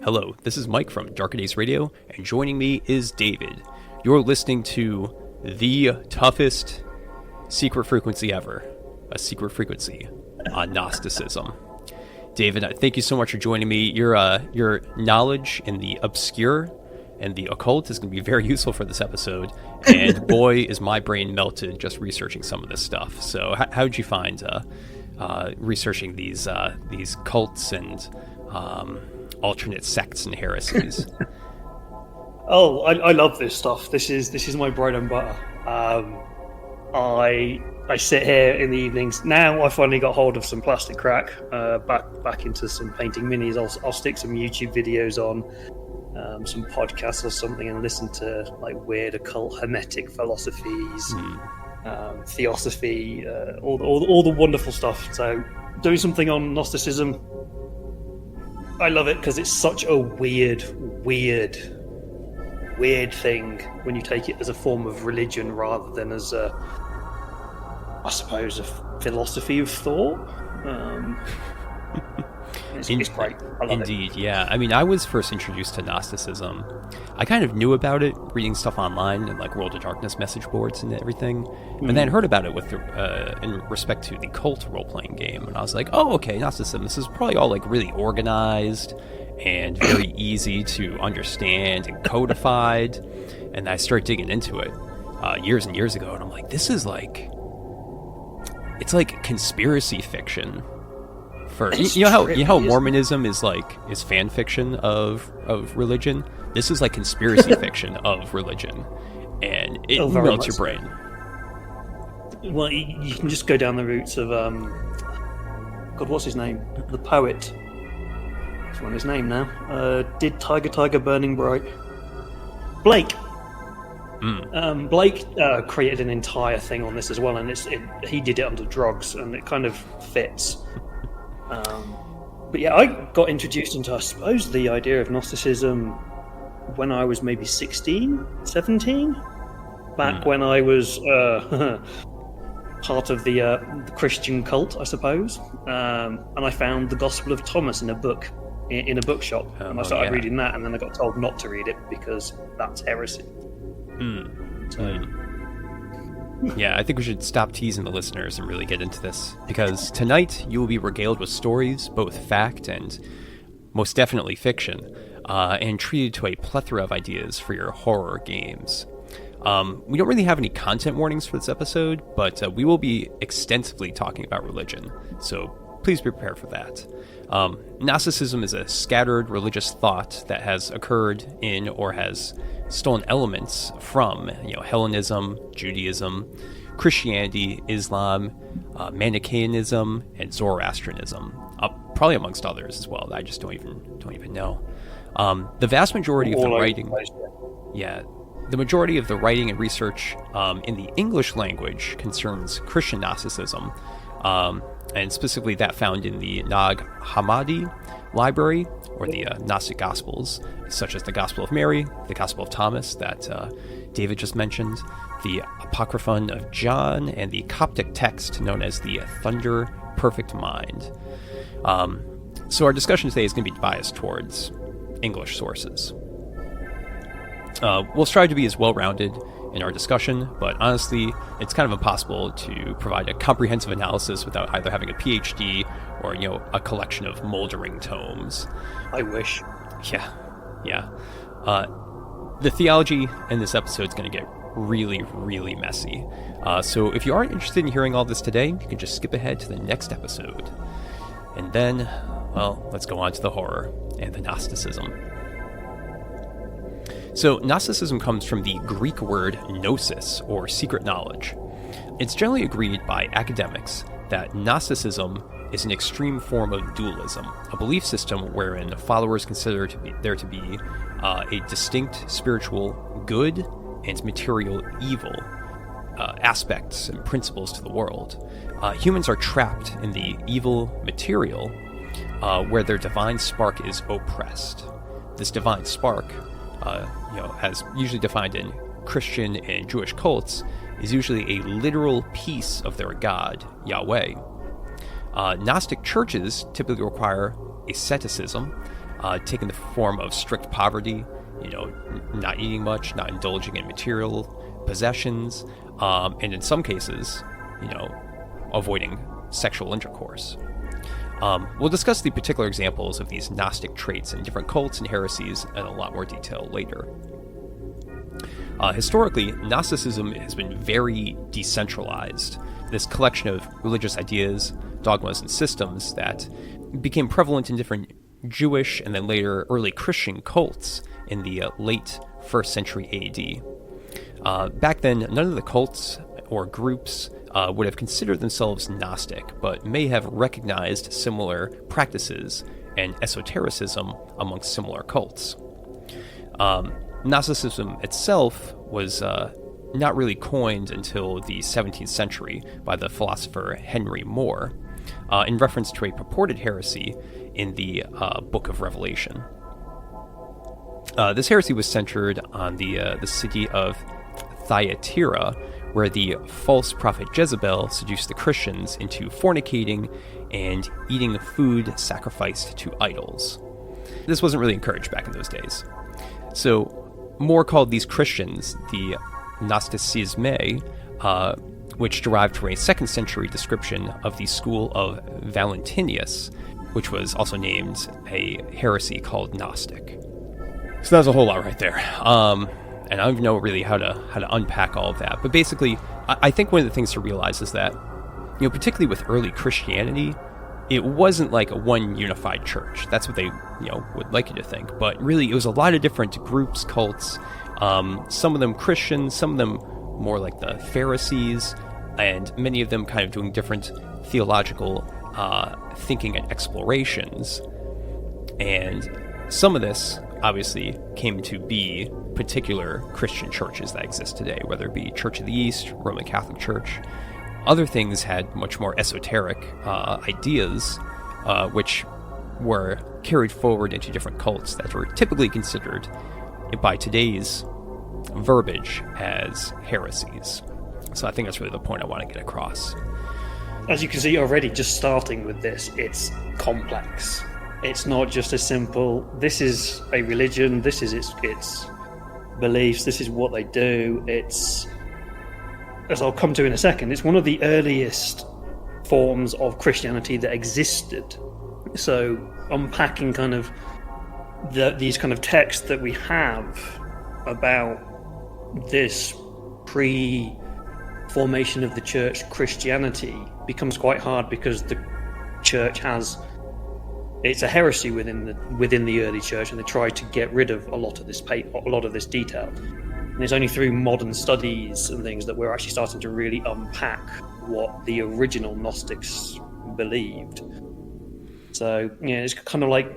Hello, this is Mike from Darker Days Radio, and joining me is David. You're listening to the toughest secret frequency ever, a secret frequency on Gnosticism. David, thank you so much for joining me. Your knowledge in the obscure and the occult is going to be very useful for this episode, and boy, is my brain melted just researching some of this stuff. So how did you find researching these cults and alternate sects and heresies? I love this stuff. This is my bread and butter. I sit here in the evenings. Now I finally got hold of some plastic crack. Back into some painting minis. I'll stick some YouTube videos on, some podcasts or something, and listen to like weird occult hermetic philosophies, theosophy, all the wonderful stuff. So doing something on Gnosticism, I love it because it's such a weird thing when you take it as a form of religion rather than as a philosophy of thought. It's great. I love Indeed, yeah. I mean, I was first introduced to Gnosticism. I kind of knew about it reading stuff online and like World of Darkness message boards and everything, and then heard about it with in respect to the cult role-playing game, and I was like, oh, okay, Gnosticism. This is probably all like really organized and very easy to understand and codified. And I started digging into it years and years ago, and I'm like, this is like, it's like conspiracy fiction. You know how Mormonism is fan fiction of religion? This is like conspiracy fiction of religion, and it melts your brain. Well, you can just go down the routes of God, what's his name? The poet. I've forgotten his name now. Did Tiger Burning Bright? Blake. Blake created an entire thing on this as well, and he did it under drugs, and it kind of fits. But yeah, I got introduced into, I suppose, the idea of Gnosticism when I was maybe 16, 17, back when I was part of the Christian cult, I suppose. And I found the Gospel of Thomas in a book in a bookshop, and I started reading that, and then I got told not to read it because that's heresy. Yeah, I think we should stop teasing the listeners and really get into this, because tonight you will be regaled with stories, both fact and most definitely fiction, and treated to a plethora of ideas for your horror games. We don't really have any content warnings for this episode, but we will be extensively talking about religion, so please be prepared for that. Gnosticism is a scattered religious thought that has occurred in or has stolen elements from Hellenism, Judaism, Christianity, Islam, Manichaeanism, and Zoroastrianism, probably amongst others as well that I just don't even know. The vast majority of the writing, the majority of the writing and research in the English language concerns Christian Gnosticism, and specifically that found in the Nag Hammadi library, or the Gnostic Gospels, such as the Gospel of Mary, the Gospel of Thomas that David just mentioned, the Apocryphon of John, and the Coptic text known as the Thunder Perfect Mind. So our discussion today is going to be biased towards English sources. We'll strive to be as well-rounded in our discussion, but honestly, it's kind of impossible to provide a comprehensive analysis without either having a PhD or, a collection of moldering tomes. I wish. Yeah. The theology in this episode is going to get really, really messy. So if you aren't interested in hearing all this today, you can just skip ahead to the next episode. And then, well, let's go on to the horror and the Gnosticism. So Gnosticism comes from the Greek word gnosis, or secret knowledge. It's generally agreed by academics that Gnosticism is an extreme form of dualism, a belief system wherein followers consider there to be a distinct spiritual good and material evil aspects and principles to the world. Humans are trapped in the evil material where their divine spark is oppressed. This divine spark, as usually defined in Christian and Jewish cults, is usually a literal piece of their god, Yahweh. Gnostic churches typically require asceticism, taking the form of strict poverty, not eating much, not indulging in material possessions, and in some cases, avoiding sexual intercourse. We'll discuss the particular examples of these Gnostic traits in different cults and heresies in a lot more detail later. Historically, Gnosticism has been very decentralized. This collection of religious ideas, dogmas, and systems that became prevalent in different Jewish and then later early Christian cults in the late 1st century AD. Back then, none of the cults or groups would have considered themselves Gnostic, but may have recognized similar practices and esotericism amongst similar cults. Gnosticism itself was not really coined until the 17th century by the philosopher Henry More, in reference to a purported heresy in the Book of Revelation. This heresy was centered on the city of Thyatira, where the false prophet Jezebel seduced the Christians into fornicating and eating food sacrificed to idols. This wasn't really encouraged back in those days. So More called these Christians the Gnosticisme, which derived from a 2nd century description of the school of Valentinus, which was also named a heresy called Gnostic. So that was a whole lot right there. And I don't even know really how to unpack all of that. But basically, I think one of the things to realize is that, particularly with early Christianity, it wasn't like a one unified church. That's what they, would like you to think. But really, it was a lot of different groups, cults, some of them Christians, some of them more like the Pharisees, and many of them kind of doing different theological thinking and explorations. And some of this, obviously, came to be particular Christian churches that exist today, whether it be Church of the East, Roman Catholic Church. Other things had much more esoteric ideas, which were carried forward into different cults that were typically considered, by today's verbiage, as heresies. So I think that's really the point I want to get across. As you can see already, just starting with this, it's complex. It's not just a simple, this is a religion, this is its beliefs, this is what they do. It's, as I'll come to in a second, it's one of the earliest forms of Christianity that existed. So unpacking kind of these kind of texts that we have about this pre-formation of the church Christianity becomes quite hard, because the church it's a heresy within the early church, and they try to get rid of a lot of this detail. And it's only through modern studies and things that we're actually starting to really unpack what the original Gnostics believed. So it's kind of like,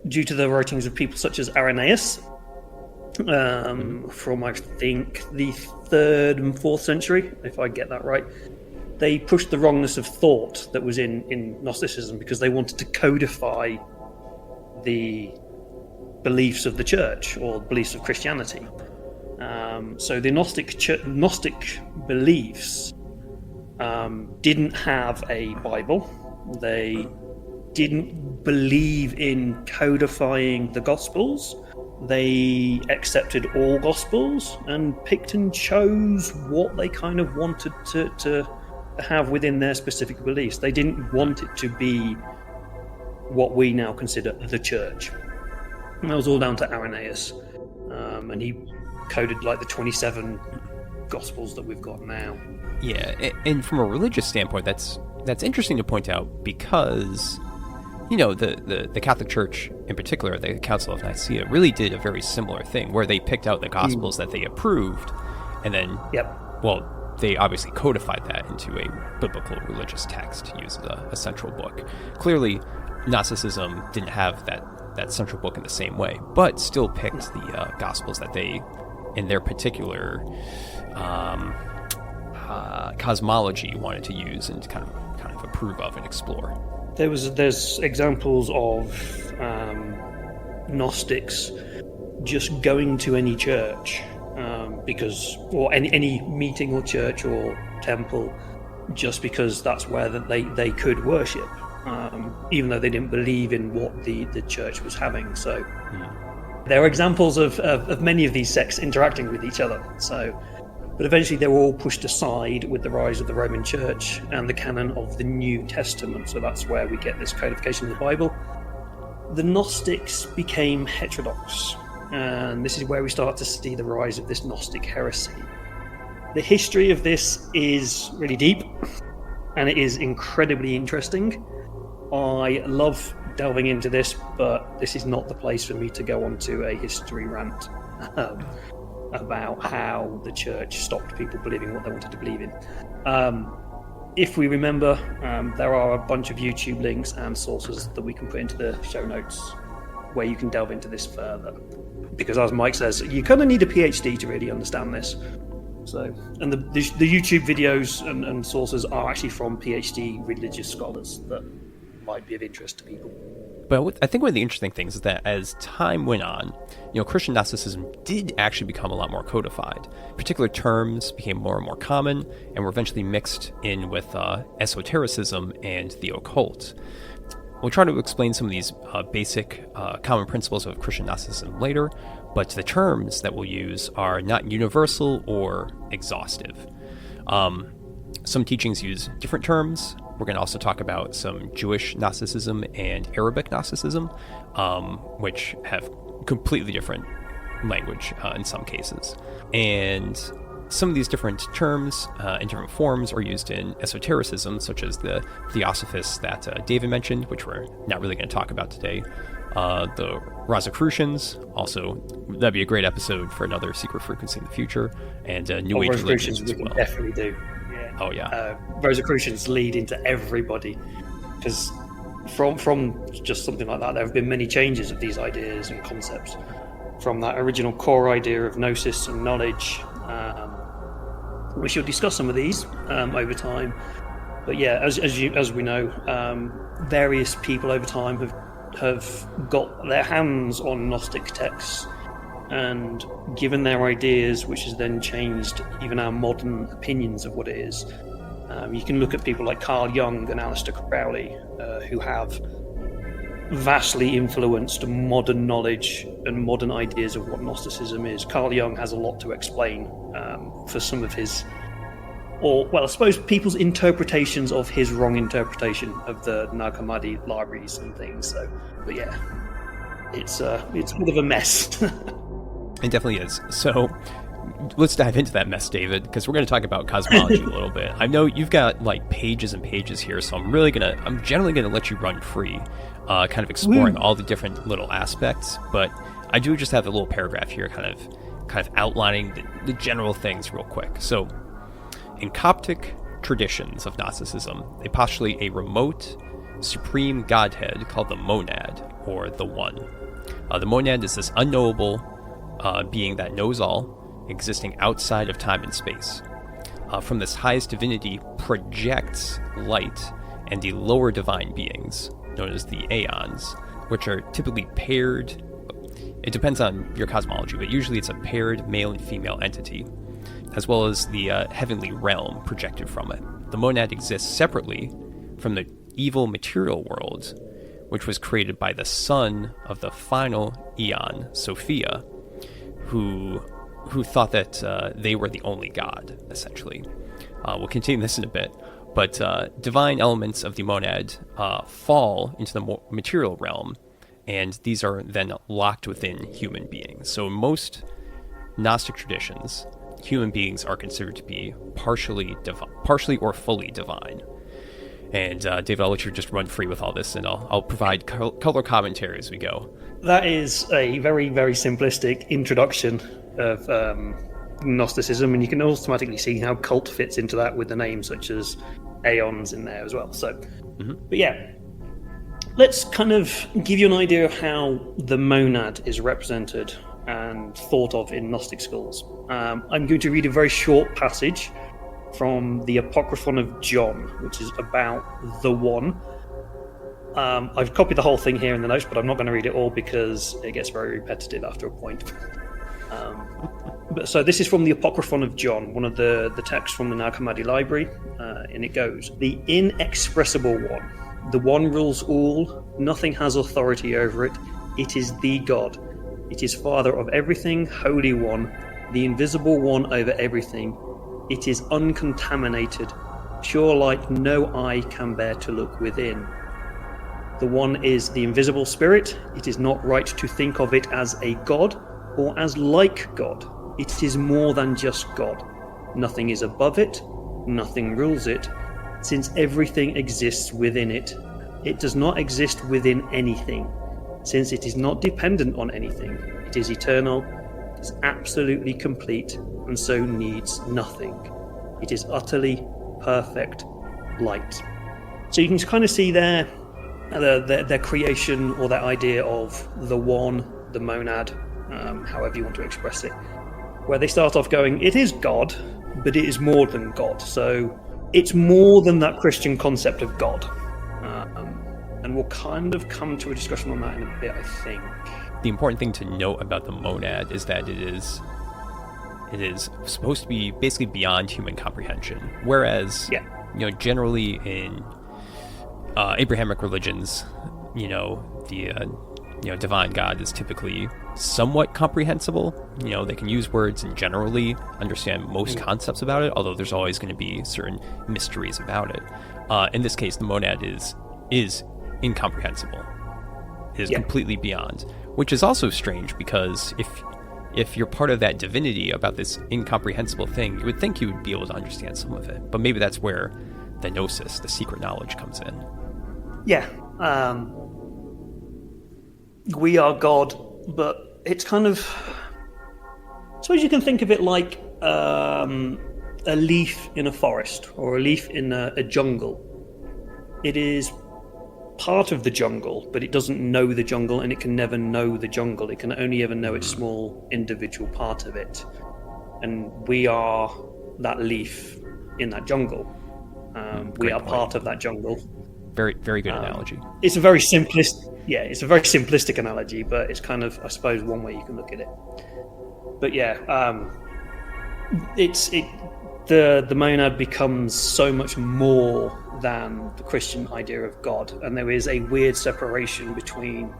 due to the writings of people such as Irenaeus, from I think the 3rd and 4th century, if I get that right. They pushed the wrongness of thought that was in Gnosticism, because they wanted to codify the beliefs of the church, or beliefs of Christianity. So the Gnostic beliefs didn't have a Bible. They didn't believe in codifying the Gospels. They accepted all Gospels and picked and chose what they kind of wanted to have within their specific beliefs. They didn't want it to be what we now consider the church. And that was all down to Irenaeus. And he coded like the 27 Gospels that we've got now. Yeah, and from a religious standpoint, that's interesting to point out, because the Catholic Church in particular, the Council of Nicaea, really did a very similar thing, where they picked out the Gospels that they approved, and then they obviously codified that into a biblical religious text to use as a central book. Clearly, Gnosticism didn't have that central book in the same way, but still picked the Gospels that they, in their particular cosmology, wanted to use and kind of approve of and explore. There's examples of Gnostics just going to any church, or any meeting or church or temple, just because that's where they could worship. even though they didn't believe in what the church was having. So there are examples of many of these sects interacting with each other. But eventually they were all pushed aside with the rise of the Roman Church and the canon of the New Testament. So that's where we get this codification of the Bible. The Gnostics became heterodox, and this is where we start to see the rise of this Gnostic heresy. The history of this is really deep, and it is incredibly interesting. I love delving into this, but this is not the place for me to go on to a history rant about how the church stopped people believing what they wanted to believe in. If we remember, there are a bunch of YouTube links and sources that we can put into the show notes where you can delve into this further. Because as Mike says, you kind of need a PhD to really understand this. And the YouTube videos and sources are actually from PhD religious scholars that might be of interest to people. But I think one of the interesting things is that as time went on, Christian Gnosticism did actually become a lot more codified. Particular terms became more and more common and were eventually mixed in with esotericism and the occult. We'll try to explain some of these basic common principles of Christian Gnosticism later, but the terms that we'll use are not universal or exhaustive. Some teachings use different terms. We're going to also talk about some Jewish Gnosticism and Arabic Gnosticism, which have completely different language in some cases. And some of these different terms and different forms are used in esotericism, such as the Theosophists that David mentioned, which we're not really going to talk about today. The Rosicrucians, also, that'd be a great episode for another secret frequency in the future, and New Age religions as well. Definitely do. Oh yeah. Rosicrucians lead into everybody, because from just something like that, there have been many changes of these ideas and concepts from that original core idea of gnosis and knowledge. We shall discuss some of these over time, but yeah, as we know, various people over time have got their hands on Gnostic texts and given their ideas, which has then changed even our modern opinions of what it is. You can look at people like Carl Jung and Aleister Crowley, who have vastly influenced modern knowledge and modern ideas of what Gnosticism is. Carl Jung has a lot to explain for some of his, I suppose people's interpretations of his wrong interpretation of the Nag Hammadi libraries and things. But yeah, it's a bit of a mess. It definitely is. So let's dive into that mess, David, because we're going to talk about cosmology a little bit. I know you've got like pages and pages here, so I'm generally going to let you run free, kind of exploring all the different little aspects. But I do just have a little paragraph here, kind of outlining the general things real quick. So in Coptic traditions of Gnosticism, they postulate a remote, supreme godhead called the monad, or the one. The monad is this unknowable being that knows all, existing outside of time and space. From this highest divinity projects light and the lower divine beings, known as the aeons, which are typically paired. It depends on your cosmology, but usually it's a paired male and female entity, as well as the heavenly realm projected from it. The monad exists separately from the evil material world, which was created by the son of the final eon, Sophia, who thought that they were the only god, essentially. We'll continue this in a bit, but divine elements of the monad fall into the material realm, and these are then locked within human beings. So in most Gnostic traditions, human beings are considered to be partially or fully divine. And David, I'll let you just run free with all this, and I'll provide color commentary as we go. That is a very, very simplistic introduction of Gnosticism, and you can automatically see how cult fits into that with the names such as Aeons in there as well. But yeah, let's kind of give you an idea of how the monad is represented and thought of in Gnostic schools. I'm going to read a very short passage from the Apocryphon of John, which is about the one. I've copied the whole thing here in the notes, but I'm not going to read it all because it gets very repetitive after a point. So this is from the Apocryphon of John, one of the texts from the Nag Hammadi library, and it goes, "The inexpressible one, The one rules all, nothing has authority over it. It is the God. It is Father of everything, Holy One, the invisible one over everything. It is uncontaminated, pure light no eye can bear to look within. The One is the invisible spirit. It is not right to think of it as a God or as like God. It is more than just God. Nothing is above it, nothing rules it. Since everything exists within it, it does not exist within anything. Since it is not dependent on anything, it is eternal, it is absolutely complete, and so needs nothing. It is utterly perfect light. So you can kind of see their creation, or their idea of the one, the monad, however you want to express it, where they start off going, it is God, but it is more than God. So it's more than that Christian concept of God. And we'll kind of come to a discussion on that in a bit, I think. The important thing to note about the monad is that it is supposed to be basically beyond human comprehension. Whereas, generally in Abrahamic religions, the divine God is typically somewhat comprehensible. They can use words and generally understand most concepts about it, although there's always going to be certain mysteries about it. In this case, the monad is incomprehensible. It is completely beyond, which is also strange, because if you're part of that divinity about this incomprehensible thing, you would think you would be able to understand some of it. But maybe that's where the gnosis, the secret knowledge, comes in. Yeah. We are God, but it's kind of... I suppose you can think of it like a leaf in a forest, or a leaf in a jungle. It is part of the jungle, but it doesn't know the jungle, and it can never know the jungle. It can only ever know its small individual part of it. And we are that leaf in that jungle. We are part of that jungle. Very, very good analogy. It's a very simplistic analogy, but it's kind of, I suppose, one way you can look at it. But the monad becomes so much more than the Christian idea of God, and there is a weird separation between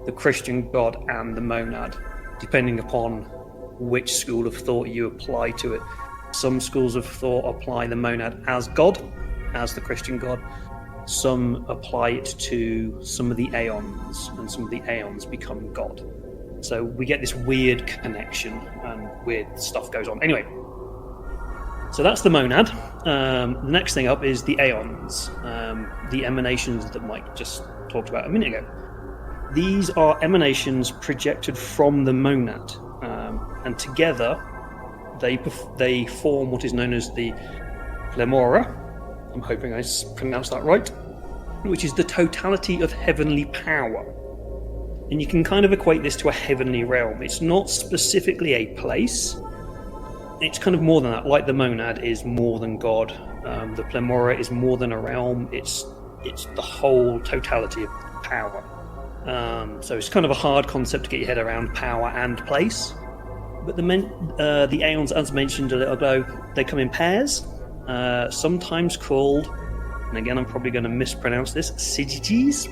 the Christian God and the monad, depending upon which school of thought you apply to it. Some schools of thought apply the monad as God, as the Christian God. Some apply it to some of the aeons, and some of the aeons become God. So we get this weird connection, and weird stuff goes on. Anyway, so that's the monad. The next thing up is the aeons, the emanations that Mike just talked about a minute ago. These are emanations projected from the monad, and together they form what is known as the pleroma. I'm hoping I pronounced that right, which is the totality of heavenly power. And you can kind of equate this to a heavenly realm. It's not specifically a place. It's kind of more than that. Like the monad is more than God. The pleroma is more than a realm. It's the whole totality of power. So it's kind of a hard concept to get your head around, power and place. But the aeons, as mentioned a little ago, they come in pairs. Sometimes called, and again I'm probably going to mispronounce this, syzygies.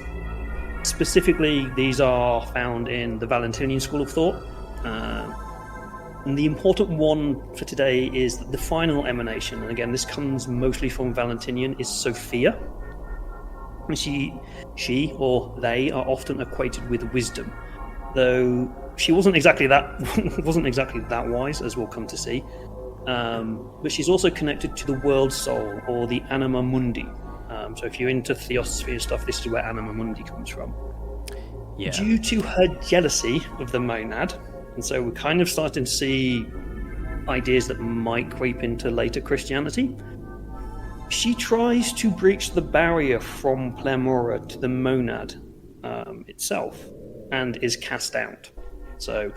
Specifically, these are found in the Valentinian school of thought. And the important one for today is that the final emanation, and again this comes mostly from Valentinian, is Sophia. And she or they are often equated with wisdom, though she wasn't exactly that wise, as we'll come to see. But she's also connected to the world soul, or the anima mundi. So if you're into theosophy and stuff, this is where anima mundi comes from. Yeah. Due to her jealousy of the monad, and so we're kind of starting to see ideas that might creep into later Christianity, she tries to breach the barrier from pleroma to the monad itself, and is cast out. So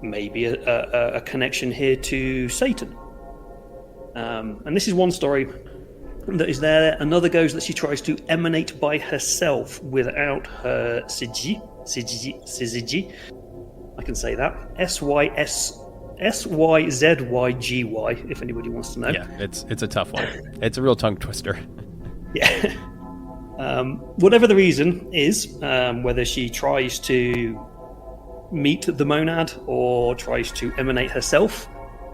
maybe a connection here to Satan. And this is one story that is there. Another goes that she tries to emanate by herself without her syzygy. I can say that. SYZYGY, if anybody wants to know. Yeah, it's a tough one. It's a real tongue twister. Yeah. Whatever the reason is, whether she tries to meet the monad or tries to emanate herself,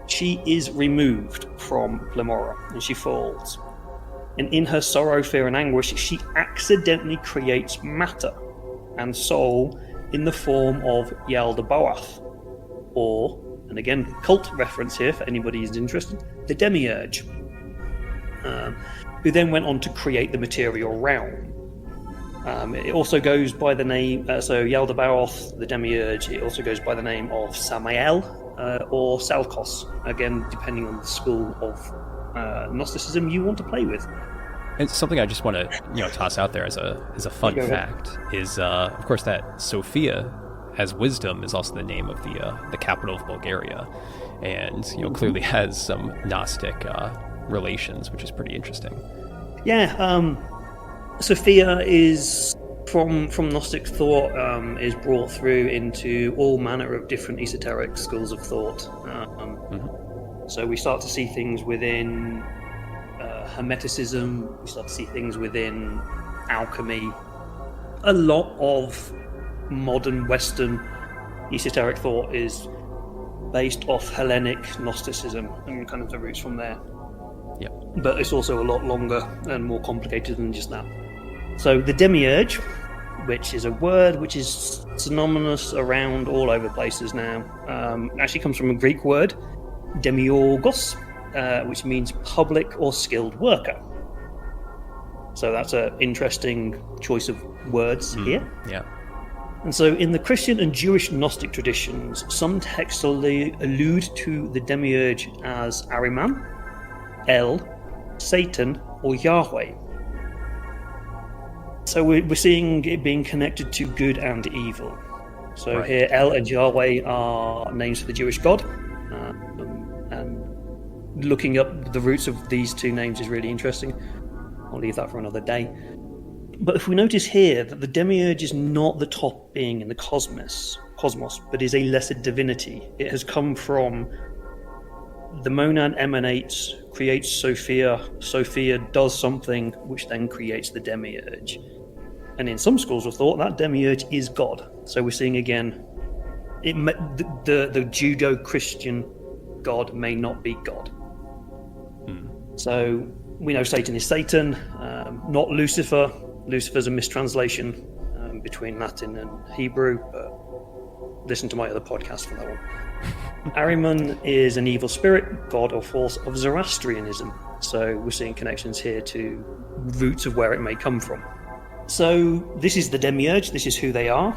she is removed from Plemora and she falls. And in her sorrow, fear, and anguish, she accidentally creates matter and soul in the form of Yaldabaoth, or, and again, cult reference here for anybody who's interested, the Demiurge, who then went on to create the material realm. It also goes by the name, so Yaldabaoth, the Demiurge, it also goes by the name of Samael or Salkos, again, depending on the school of Gnosticism you want to play with. And something I just want to toss out there as a fun fact is, of course, that Sophia, as wisdom, is also the name of the capital of Bulgaria, and clearly has some Gnostic relations, which is pretty interesting. Yeah, Sophia is from Gnostic thought, is brought through into all manner of different esoteric schools of thought. So we start to see things within Hermeticism, we start to see things within alchemy. A lot of modern Western esoteric thought is based off Hellenic Gnosticism and kind of the roots from there. Yeah. But it's also a lot longer and more complicated than just that. So the Demiurge, which is a word which is synonymous around all over places now, actually comes from a Greek word, demiurgos, which means public or skilled worker. So that's an interesting choice of words here. Yeah. And so in the Christian and Jewish Gnostic traditions, some texts allude to the Demiurge as Ahriman, El, Satan, or Yahweh. So we're seeing it being connected to good and evil. So right. Here, El and Yahweh are names for the Jewish God. And looking up the roots of these two names is really interesting. I'll leave that for another day. But if we notice here that the Demiurge is not the top being in the cosmos, but is a lesser divinity. It has come from the monad emanates, creates Sophia. Sophia does something which then creates the Demiurge. And in some schools of thought, that Demiurge is God. So we're seeing again, the Judeo-Christian God may not be God. So we know Satan is Satan, not Lucifer. Lucifer's a mistranslation between Latin and Hebrew, but listen to my other podcast for that one. Ahriman is an evil spirit, god or force of Zoroastrianism. So we're seeing connections here to roots of where it may come from. So this is the Demiurge, this is who they are.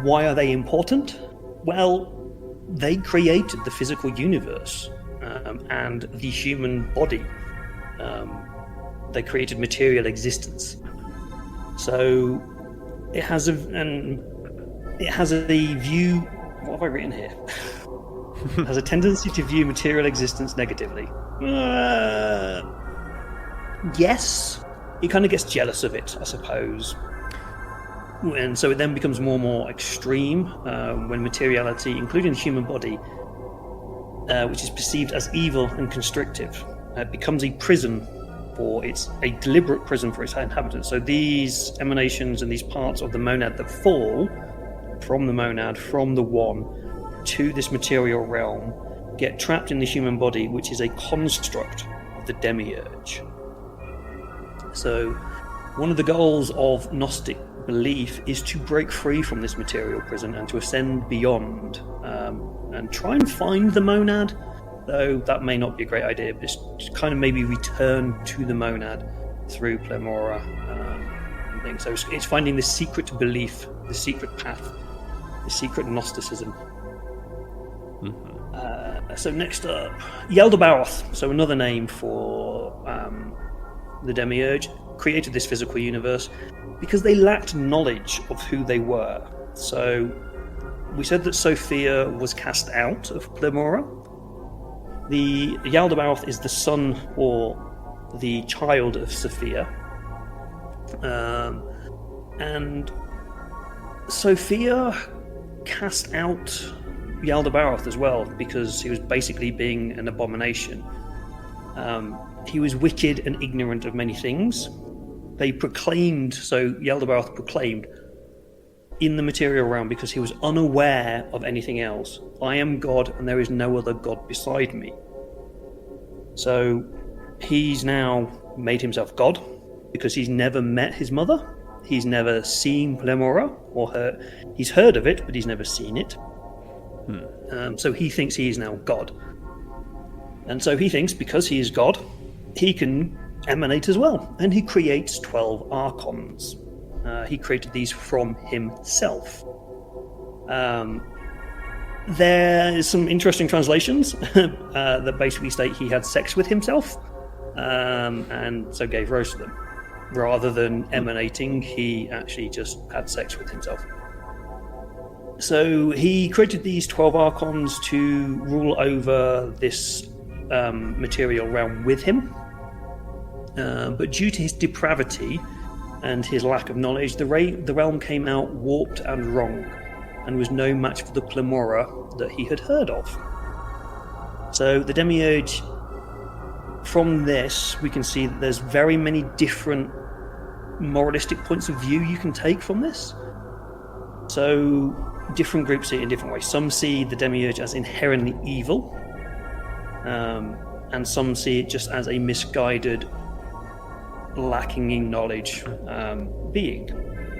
Why are they important? Well, they created the physical universe and the human body. They created material existence. So it has a view. What have I written here? It has a tendency to view material existence negatively. Yes, it kind of gets jealous of it, I suppose. And so it then becomes more and more extreme when materiality, including the human body, which is perceived as evil and constrictive, becomes a prison. It's a deliberate prison for its inhabitants. So these emanations and these parts of the monad that fall from the monad, from the one, to this material realm, get trapped in the human body, which is a construct of the Demiurge. So one of the goals of Gnostic belief is to break free from this material prison and to ascend beyond, and try and find the monad. Though that may not be a great idea, but just kind of maybe return to the monad through Plemora and things. So it's finding the secret belief, the secret path, the secret Gnosticism. So next up, Yaldabaoth, so another name for the Demiurge, created this physical universe because they lacked knowledge of who they were. So we said that Sophia was cast out of Plemora. The Yaldabaoth is the son or the child of Sophia. And Sophia cast out Yaldabaoth as well because he was basically being an abomination. He was wicked and ignorant of many things. They proclaimed, so Yaldabaoth proclaimed in the material realm, because he was unaware of anything else, I am God and there is no other God beside me. So he's now made himself God because he's never met his mother. He's never seen Plemora or he's heard of it, but he's never seen it. So he thinks he is now God. And so he thinks because he is God, he can emanate as well. And he creates 12 archons. He created these from himself. There is some interesting translations that basically state he had sex with himself, and so gave Rose to them. Rather than emanating, he actually just had sex with himself. So he created these 12 archons to rule over this material realm with him. But due to his depravity and his lack of knowledge, the realm came out warped and wrong, and was no match for the Plemora that he had heard of. So the Demiurge, from this, we can see that there's very many different moralistic points of view you can take from this. So different groups see it in different ways. Some see the Demiurge as inherently evil, and some see it just as a misguided, lacking in knowledge being.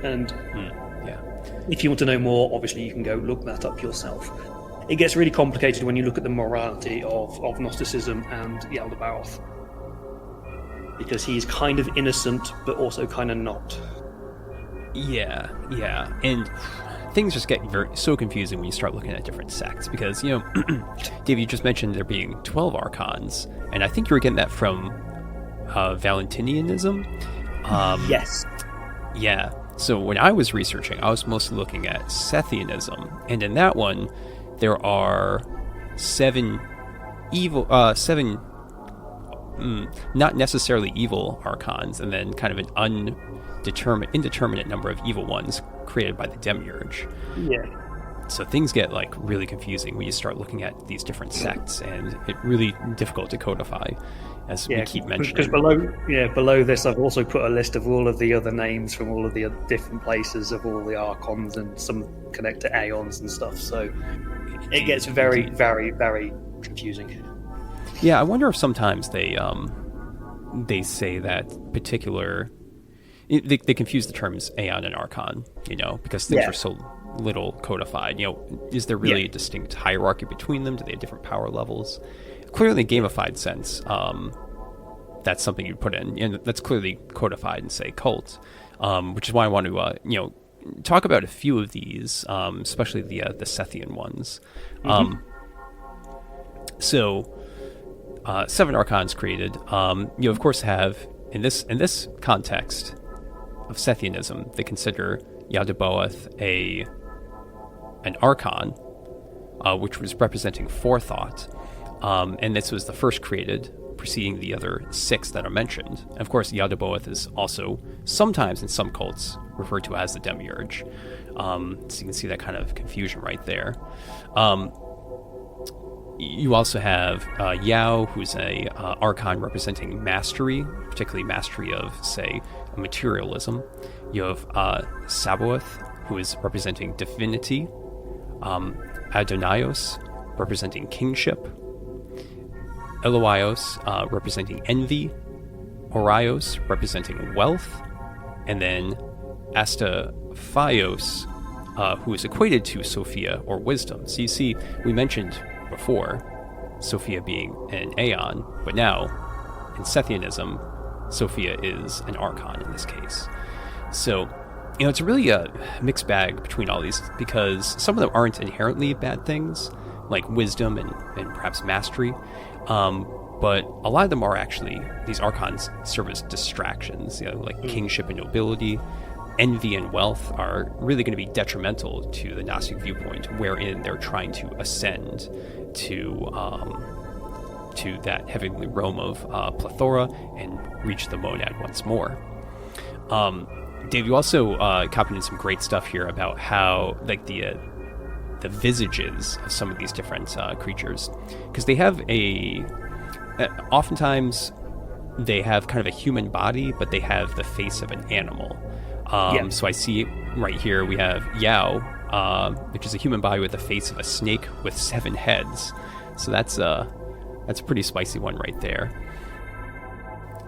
And if you want to know more, obviously you can go look that up yourself. It gets really complicated when you look at the morality of Gnosticism and Yaldabaoth, because he's kind of innocent but also kind of not. Yeah, and things just get so confusing when you start looking at different sects, because, Dave, you just mentioned there being 12 archons, and I think you were getting that from Valentinianism. Yes. Yeah. So when I was researching, I was mostly looking at Sethianism, and in that one, there are seven not necessarily evil archons, and then kind of an indeterminate number of evil ones created by the Demiurge. Yeah. So things get really confusing when you start looking at these different sects, and it's really difficult to codify, as we keep mentioning. Because below this, I've also put a list of all of the other names from all of the different places of all the archons, and some connect to aeons and stuff. So it gets very, very, very confusing. Yeah, I wonder if sometimes they say that particular. They confuse the terms aeon and archon, because things are so little codified. Is there really a distinct hierarchy between them? Do they have different power levels? Clearly, gamified sense, that's something you put in, and that's clearly codified in, say, cult, which is why I want to, talk about a few of these, especially the Sethian ones. So, 7 archons created. You of course have in this context of Sethianism, they consider Yaldabaoth an archon, which was representing forethought, and this was the first created, preceding the other 6 that are mentioned. And of course, Yaldabaoth is also sometimes in some cults referred to as the Demiurge. So you can see that kind of confusion right there. You also have Yao, who's a archon representing mastery, particularly mastery of, say, materialism. You have Sabaoth, who is representing divinity. Adonaios, representing kingship. Eloios, representing envy. Orios, representing wealth. And then Astaphios, who is equated to Sophia or wisdom. So you see, we mentioned before Sophia being an aeon, but now in Sethianism, Sophia is an archon in this case. So, it's really a mixed bag between all these, because some of them aren't inherently bad things, like wisdom and perhaps mastery, but a lot of them are actually, these archons serve as distractions, like kingship and nobility. Envy and wealth are really going to be detrimental to the Gnostic viewpoint, wherein they're trying to ascend to that heavenly realm of plethora and reach the monad once more. Dave, you also copied in some great stuff here about how the visages of some of these different creatures, because they have oftentimes they have kind of a human body, but they have the face of an animal. So I see right here we have Yao, which is a human body with the face of a snake with 7 heads. So that's a pretty spicy one right there.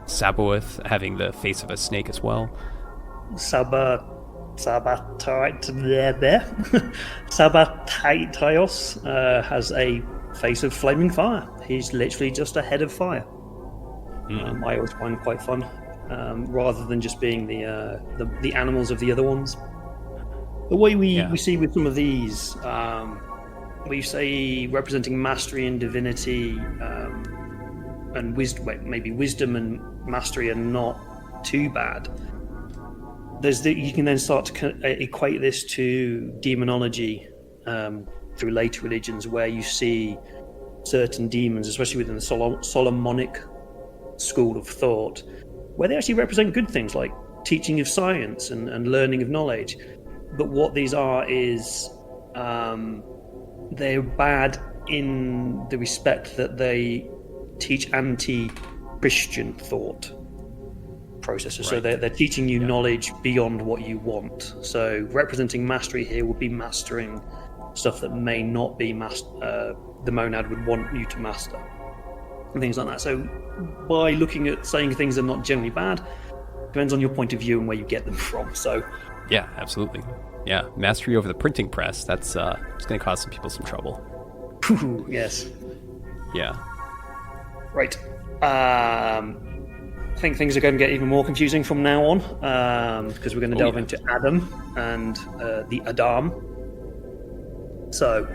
Sabaoth having the face of a snake as well. Sabataios has a face of flaming fire. He's literally just a head of fire. I always find quite fun, rather than just being the animals of the other ones. The way we see with some of these, we say representing mastery and divinity, and wisdom. Maybe wisdom and mastery are not too bad. You can then start to equate this to demonology through later religions, where you see certain demons, especially within the Solomonic school of thought, where they actually represent good things like teaching of science and learning of knowledge. But what these are is they're bad in the respect that they teach anti-Christian thought processes. Right. So they're teaching you knowledge beyond what you want. So representing mastery here would be mastering stuff that may not be the monad would want you to master, and things like that. So by looking at saying things are not generally bad, depends on your point of view and where you get them from. So yeah, absolutely. Yeah, mastery over the printing press, that's it's going to cause some people some trouble. Yes. Yeah. Right. I think things are going to get even more confusing from now on, because we're going to delve into Adam and the Adam. So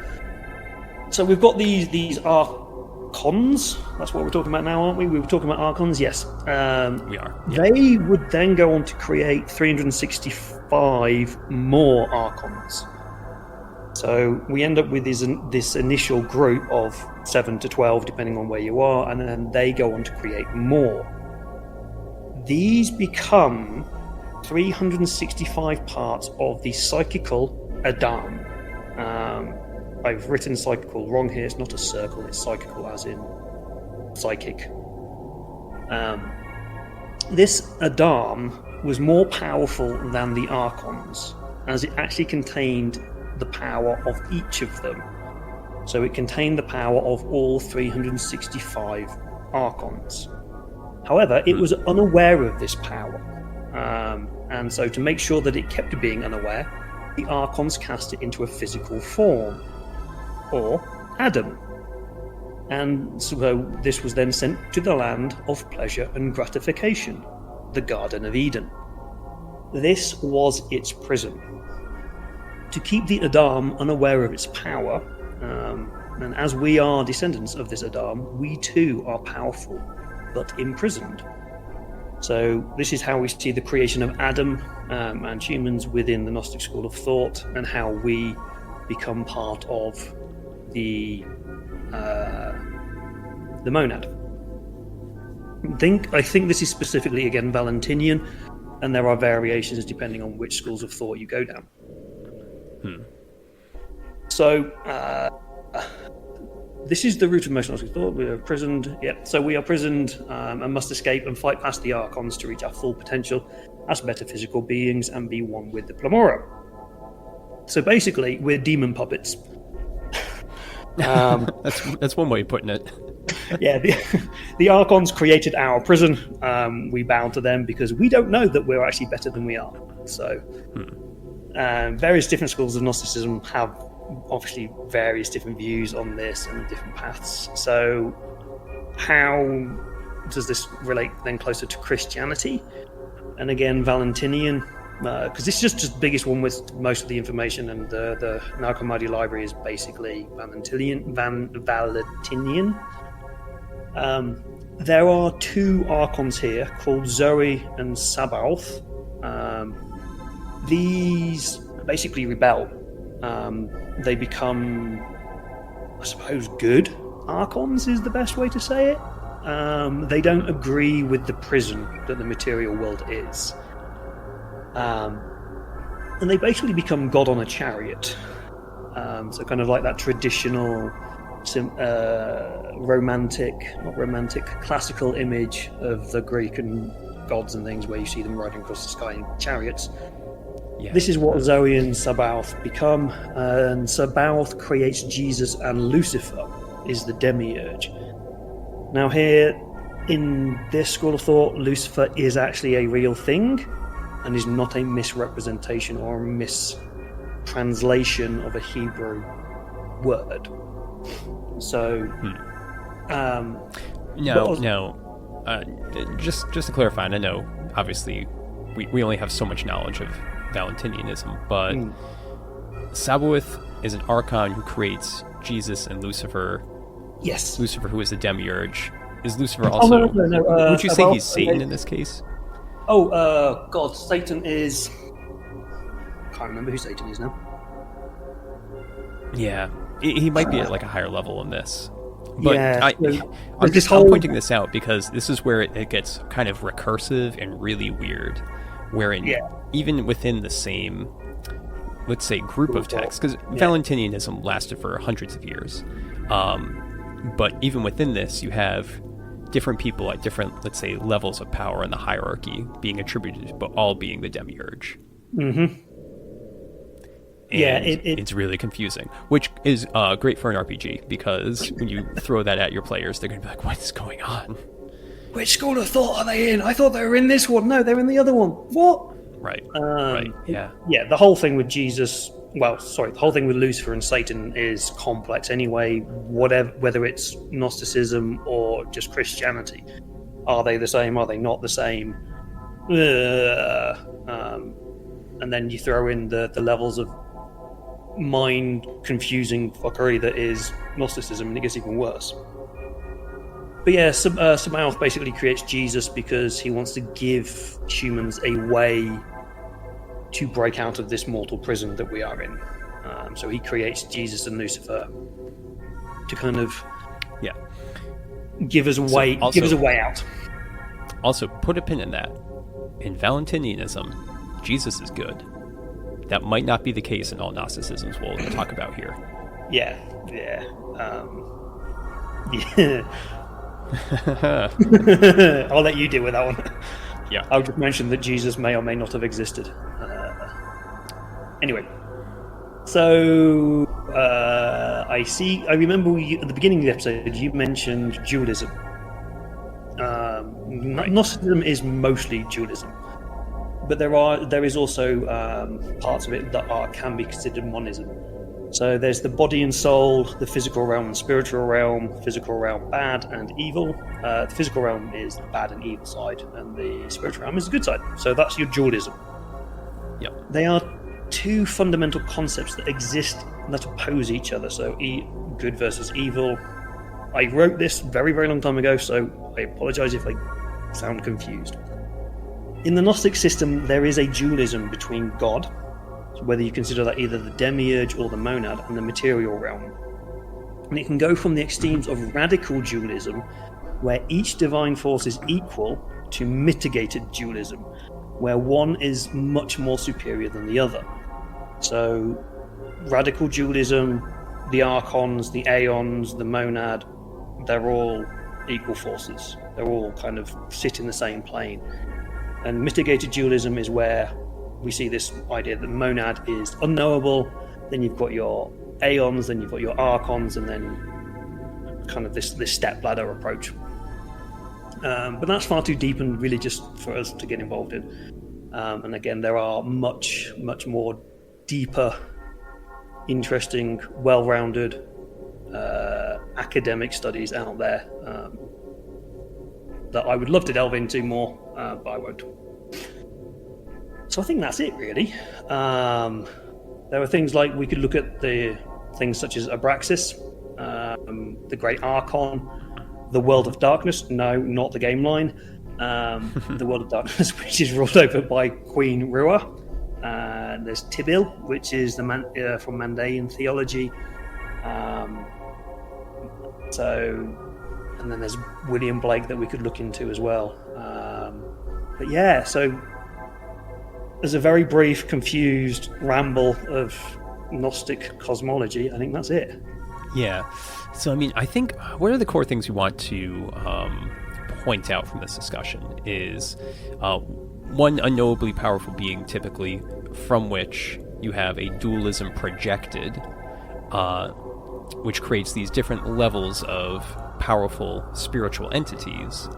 we've got these archons. That's what we're talking about now, aren't we? We were talking about archons, yes. We are. Yeah. They would then go on to create 365 more archons. So we end up with this initial group of 7 to 12, depending on where you are, and then they go on to create more. These become 365 parts of the psychical Adam. I've written psychical wrong here. It's not a circle, it's psychical as in psychic. This Adam was more powerful than the archons, as it actually contained the power of each of them. So it contained the power of all 365 archons. However, it was unaware of this power. And so to make sure that it kept being unaware, the archons cast it into a physical form, or Adam. And so this was then sent to the land of pleasure and gratification, the Garden of Eden. This was its prison. To keep the Adam unaware of its power, and as we are descendants of this Adam, we too are powerful, but imprisoned. So this is how we see the creation of Adam and humans within the Gnostic school of thought, and how we become part of the monad. I think this is specifically, again, Valentinian, and there are variations depending on which schools of thought you go down. So this is the root of most Gnostic thought. We are prisoned. So we are prisoned and must escape and fight past the archons to reach our full potential as metaphysical beings and be one with the Plamoro. So basically, we're demon puppets. That's one way of putting it. Yeah, the archons created our prison. We bow to them because we don't know that we're actually better than we are. So various different schools of Gnosticism have obviously various different views on this and different paths. So how does this relate then closer to Christianity? And again, Valentinian, because this is just the biggest one with most of the information, and the Nag Hammadi library is basically Valentinian. There are 2 archons here called Zoe and Sabaoth. These basically rebel. They become, I suppose, good archons is the best way to say it. They don't agree with the prison that the material world is. And they basically become God on a chariot. So kind of like that traditional classical image of the Greek and gods and things, where you see them riding across the sky in chariots. Yeah. This is what Zoe and Sabaoth become, and Sabaoth creates Jesus, and Lucifer is the demiurge. Now here, in this school of thought, Lucifer is actually a real thing, and is not a misrepresentation or a mistranslation of a Hebrew word. So, just to clarify, and I know obviously we only have so much knowledge of Valentinianism, but Sabaoth is an archon who creates Jesus and Lucifer. Yes. Lucifer, who is the demiurge. Is Lucifer also... No. would you say he's Satan in this case? God, Satan is... I can't remember who Satan is now. Yeah, he might be at like a higher level in this. But yeah, I'm pointing this out because this is where it gets kind of recursive and really weird. Wherein even within the same, let's say, group of texts, because Valentinianism lasted for hundreds of years, but even within this, you have different people at different, let's say, levels of power in the hierarchy being attributed, but all being the demiurge. Mm-hmm. And it's really confusing, which is great for an RPG, because when you throw that at your players, they're going to be like, what is going on? Which school of thought are they in? I thought they were in this one. No, they're in the other one. What? Right, right, yeah. Yeah, the whole thing with the whole thing with Lucifer and Satan is complex anyway, whether it's Gnosticism or just Christianity. Are they the same? Are they not the same? And then you throw in the levels of mind-confusing fuckery that is Gnosticism, and it gets even worse. But yeah, Sabaoth basically creates Jesus because he wants to give humans a way to break out of this mortal prison that we are in. So he creates Jesus and Lucifer to kind of give us a way out. Also, put a pin in that. In Valentinianism, Jesus is good. That might not be the case in all Gnosticisms we'll talk about here. Yeah. I'll let you deal with that one. Yeah. I'll just mention that Jesus may or may not have existed. Anyway, so I remember at the beginning of the episode you mentioned dualism. Gnosticism is mostly dualism, but there is also parts of it that can be considered monism. So there's the body and soul, the physical realm and spiritual realm. Physical realm bad and evil. The physical realm is the bad and evil side, and the spiritual realm is the good side. So that's your dualism. Yep. They are two fundamental concepts that exist that oppose each other. So good versus evil. I wrote this very, very long time ago, so I apologize if I sound confused. In the Gnostic system, there is a dualism between God, whether you consider that either the demiurge or the monad, and the material realm. And it can go from the extremes of radical dualism, where each divine force is equal, to mitigated dualism, where one is much more superior than the other. So, radical dualism, the archons, the aeons, the monad, they're all equal forces. They're all kind of sit in the same plane. And mitigated dualism is where we see this idea that the monad is unknowable, then you've got your aeons, then you've got your archons, and then kind of this step ladder approach. But that's far too deep and really just for us to get involved in. And again, there are much, much more deeper, interesting, well-rounded academic studies out there that I would love to delve into more, but I won't. So I think that's it, really. There are things like we could look at the things such as Abraxas, the Great Archon, the World of Darkness. No, not the game line. The World of Darkness, which is ruled over by Queen Rua. There's Tibil, which is from Mandaean theology. And then there's William Blake that we could look into as well. But yeah, so as a very brief, confused ramble of Gnostic cosmology, I think that's it. Yeah. So, I mean, I think one of the core things we want to point out from this discussion is one unknowably powerful being, typically, from which you have a dualism projected, which creates these different levels of powerful spiritual entities,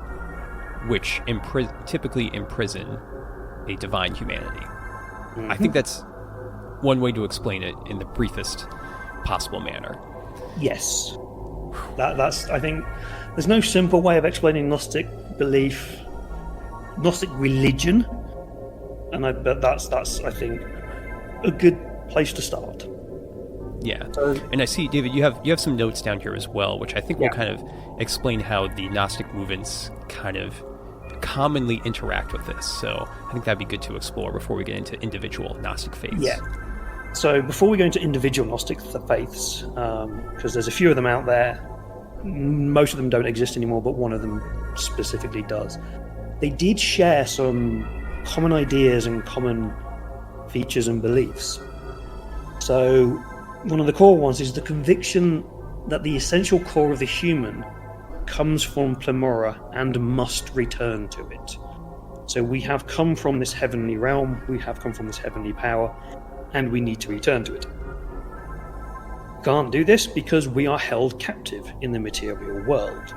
which typically imprison a divine humanity. I think that's one way to explain it in the briefest possible manner. Yes. That's. I think there's no simple way of explaining Gnostic belief, Gnostic religion, but that's I think a good place to start. Yeah, and I see, David, you have some notes down here as well, which I think will kind of explain how the Gnostic movements kind of commonly interact with this. So I think that'd be good to explore before we get into individual Gnostic faiths. Yeah. So before we go into individual Gnostic faiths, because there's a few of them out there, most of them don't exist anymore, but one of them specifically does. They did share some common ideas and common features and beliefs. So one of the core ones is the conviction that the essential core of the human comes from Plemora and must return to it. So we have come from this heavenly realm, we have come from this heavenly power, and we need to return to it. Can't do this because we are held captive in the material world.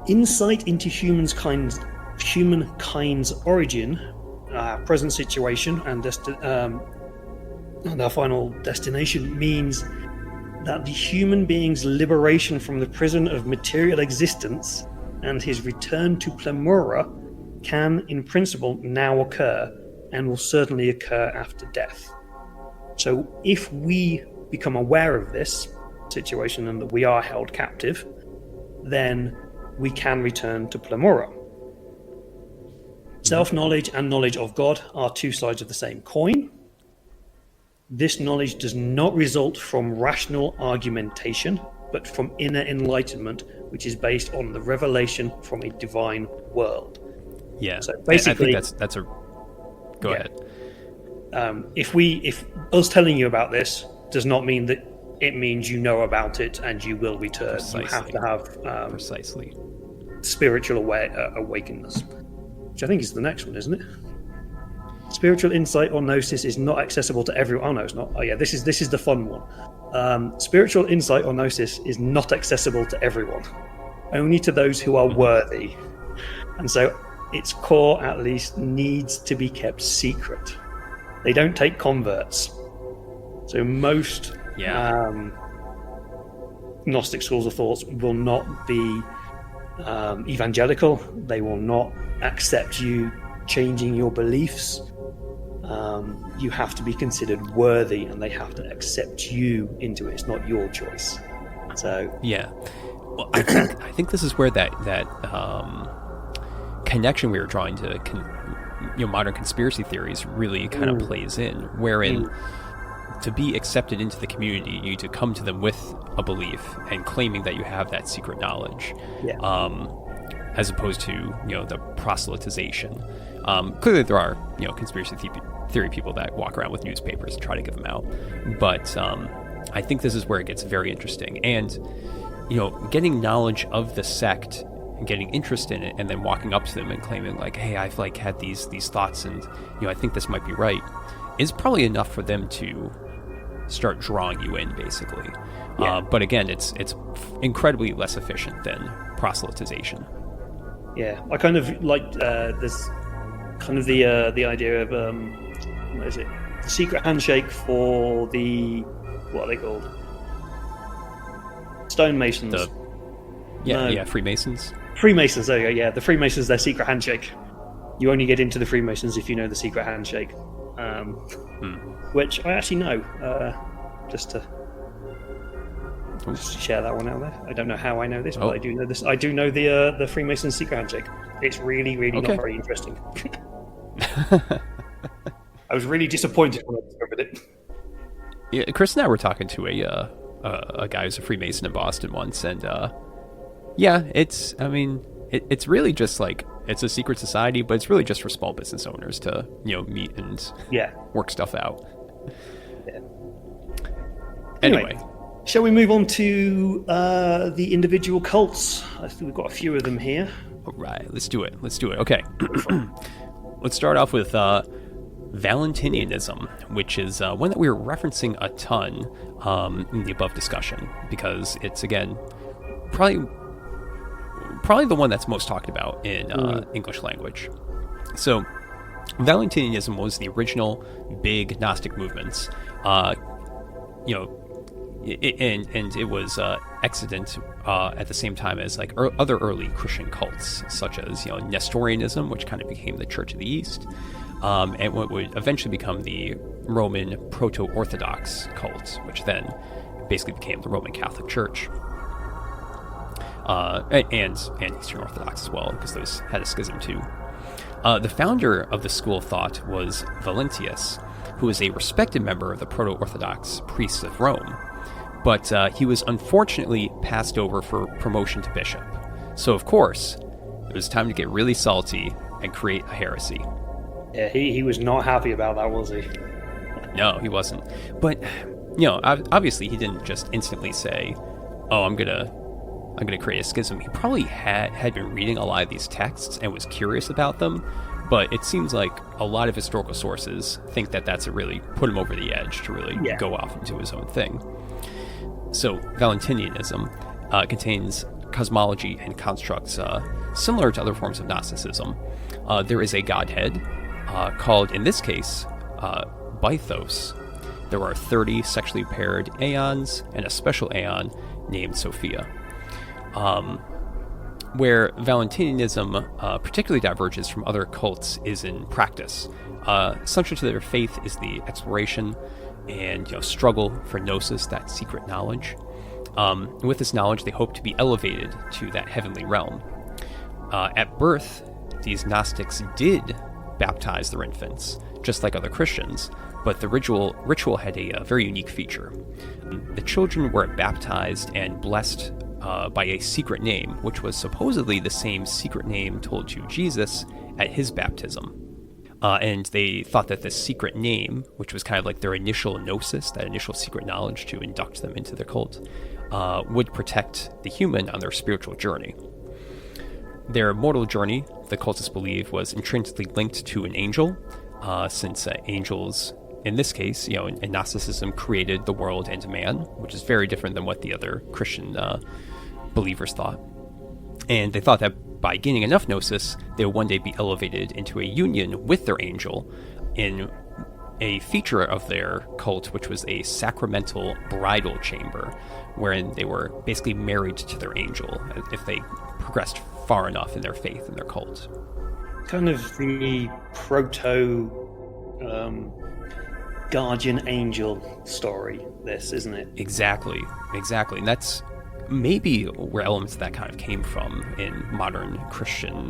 Insight into humankind's origin, present situation, and our final destination means that the human being's liberation from the prison of material existence and his return to Plemora can, in principle, now occur, and will certainly occur after death. So if we become aware of this situation and that we are held captive, then we can return to Plemora. Self-knowledge and knowledge of God are two sides of the same coin. This knowledge does not result from rational argumentation, but from inner enlightenment, which is based on the revelation from a divine world. Yeah, so basically, I think that's a... Go ahead. If us telling you about this does not mean that it means you know about it and you will return. Precisely. You have to have precisely spiritual awakeness, which I think is the next one, isn't it? Spiritual insight or gnosis is not accessible to everyone. Oh no, it's not. Oh yeah, this is the fun one. Spiritual insight or gnosis is not accessible to everyone, only to those who are worthy, and so its core, at least, needs to be kept secret. They don't take converts. So most Gnostic schools of thought will not be evangelical. They will not accept you changing your beliefs. You have to be considered worthy, and they have to accept you into it. It's not your choice. So yeah, well, I think this is where that connection we were drawing to modern conspiracy theories really kind of plays in, wherein to be accepted into the community, you need to come to them with a belief and claiming that you have that secret knowledge, as opposed to the proselytization. Clearly, there are conspiracy theory people that walk around with newspapers and try to give them out, but I think this is where it gets very interesting. And getting knowledge of the sect and getting interest in it, and then walking up to them and claiming like, "Hey, I've had these thoughts, and I think this might be right," is probably enough for them to start drawing you in, basically. But again, it's incredibly less efficient than proselytization. Yeah, I kind of like this kind of the idea of what is it? The secret handshake for the what are they called? Stonemasons. Freemasons. Freemasons, there you go, yeah. The Freemasons, their secret handshake. You only get into the Freemasons if you know the secret handshake. Which I actually know, just to share that one out there. I don't know how I know this, but I do know this. I do know the Freemasons secret handshake. It's really, really not very interesting. I was really disappointed when I discovered it. Yeah, Chris and I were talking to a guy who's a Freemason in Boston once, and it's really just like, it's a secret society, but it's really just for small business owners to meet and work stuff out. Yeah. Anyway, Shall we move on to the individual cults? I think we've got a few of them here. All right, let's do it. Okay. Let's start off with Valentinianism, which is one that we were referencing a ton in the above discussion, because it's, again, probably the one that's most talked about in English language. So Valentinianism was the original big Gnostic movements, and it was extant at the same time as like other early Christian cults, such as Nestorianism, which kind of became the Church of the East, and what would eventually become the Roman Proto-Orthodox cult, which then basically became the Roman Catholic Church, and Eastern Orthodox as well, because those had a schism too. The founder of the school of thought was Valentius, who was a respected member of the Proto-Orthodox priests of Rome, but he was unfortunately passed over for promotion to bishop. So, of course, it was time to get really salty and create a heresy. Yeah, he was not happy about that, was he? No, he wasn't. But, obviously he didn't just instantly say, oh, I'm gonna create a schism. He probably had been reading a lot of these texts and was curious about them, but it seems like a lot of historical sources think that that's really put him over the edge to really go off and do his own thing. So Valentinianism contains cosmology and constructs similar to other forms of Gnosticism. There is a godhead called, in this case, Bythos. There are 30 sexually paired aeons and a special aeon named Sophia. Where Valentinianism particularly diverges from other cults is in practice. Central to their faith is the exploration and struggle for gnosis, that secret knowledge. And with this knowledge, they hope to be elevated to that heavenly realm. At birth, these Gnostics did baptize their infants, just like other Christians, but the ritual had a very unique feature. The children were baptized and blessed by a secret name, which was supposedly the same secret name told to Jesus at his baptism. And they thought that this secret name, which was kind of like their initial gnosis, that initial secret knowledge to induct them into their cult, would protect the human on their spiritual journey. Their mortal journey, the cultists believe, was intrinsically linked to an angel, since angels, in this case, in Gnosticism, created the world and man, which is very different than what the other Christian believers thought. And they thought that by gaining enough gnosis, they would one day be elevated into a union with their angel in a feature of their cult, which was a sacramental bridal chamber, wherein they were basically married to their angel if they progressed far enough in their faith and their cult. Kind of the proto guardian angel story, this, isn't it? Exactly. And that's maybe where elements of that kind of came from in modern Christian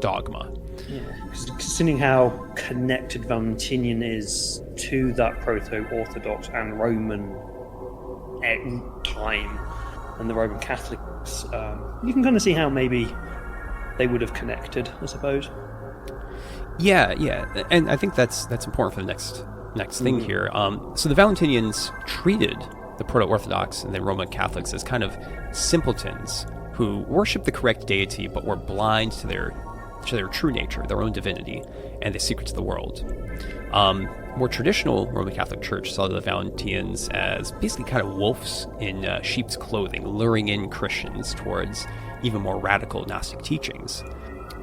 dogma. Yeah, because considering how connected Valentinian is to that proto-Orthodox and Roman time and the Roman Catholics, you can kind of see how maybe they would have connected, I suppose. Yeah, and I think that's important for the next thing here. So the Valentinians treated the Proto-Orthodox and the Roman Catholics as kind of simpletons who worshiped the correct deity but were blind to their true nature, their own divinity, and the secrets of the world. More traditional Roman Catholic Church saw the Valentinians as basically kind of wolves in sheep's clothing, luring in Christians towards even more radical Gnostic teachings.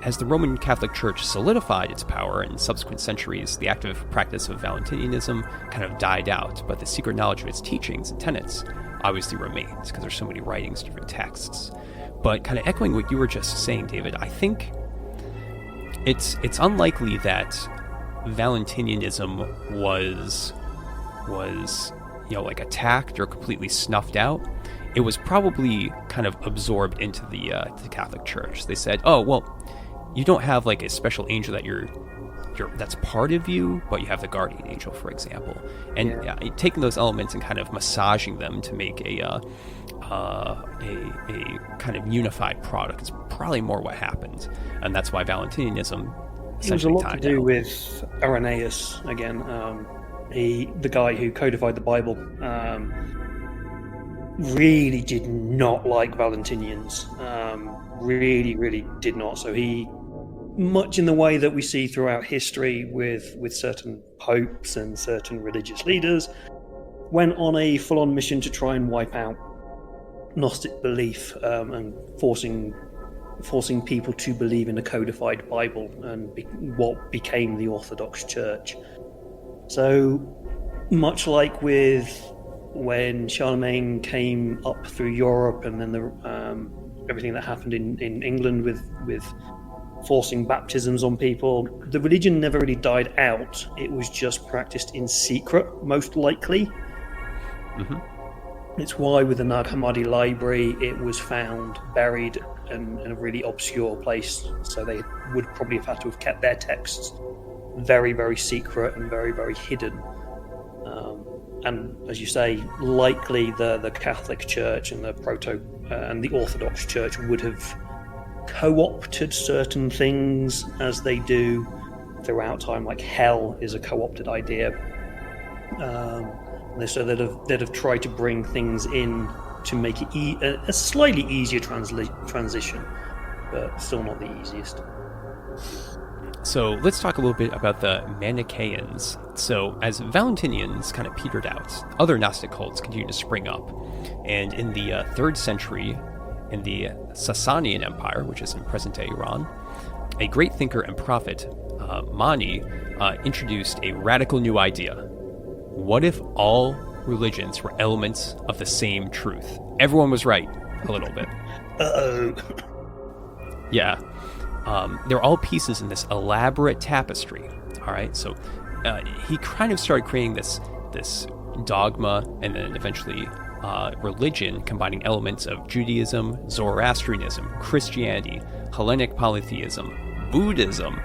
As the Roman Catholic Church solidified its power in subsequent centuries, the active practice of Valentinianism kind of died out, but the secret knowledge of its teachings and tenets obviously remains, because there's so many writings, different texts. But kind of echoing what you were just saying, David, I think it's unlikely that Valentinianism was like attacked or completely snuffed out. It was probably kind of absorbed into the Catholic Church. They said, oh, well, you don't have like a special angel that that's part of you, but you have the guardian angel, for example. And taking those elements and kind of massaging them to make a kind of unified product is probably more what happened. And that's why Valentinianism essentially it was a lot to do with Irenaeus again, the guy who codified the Bible. really did not like Valentinians. Really did not. So he, much in the way that we see throughout history with certain popes and certain religious leaders, went on a full-on mission to try and wipe out Gnostic belief, and forcing people to believe in a codified Bible and what became the Orthodox Church. So much like with when Charlemagne came up through Europe, and then everything that happened in England with forcing baptisms on people, the religion never really died out. It was just practiced in secret, most likely. Mm-hmm. It's why with the Nag Hammadi library, it was found buried in a really obscure place. So they would probably have had to have kept their texts very secret and very hidden. And as you say, likely the Catholic Church and the Orthodox Church would have co-opted certain things, as they do throughout time. Like hell is a co-opted idea. So they'd have tried to bring things in to make it a slightly easier transition, but still not the easiest. So let's talk a little bit about the Manichaeans. So as Valentinians kind of petered out, other Gnostic cults continued to spring up. And in the 3rd century, in the Sasanian Empire, which is in present-day Iran, a great thinker and prophet, Mani, introduced a radical new idea. What if all religions were elements of the same truth? Everyone was right, a little bit. Uh-oh. Yeah. They're all pieces in this elaborate tapestry. All right, so he kind of started creating this dogma, and then eventually religion, combining elements of Judaism, Zoroastrianism, Christianity, Hellenic polytheism, Buddhism,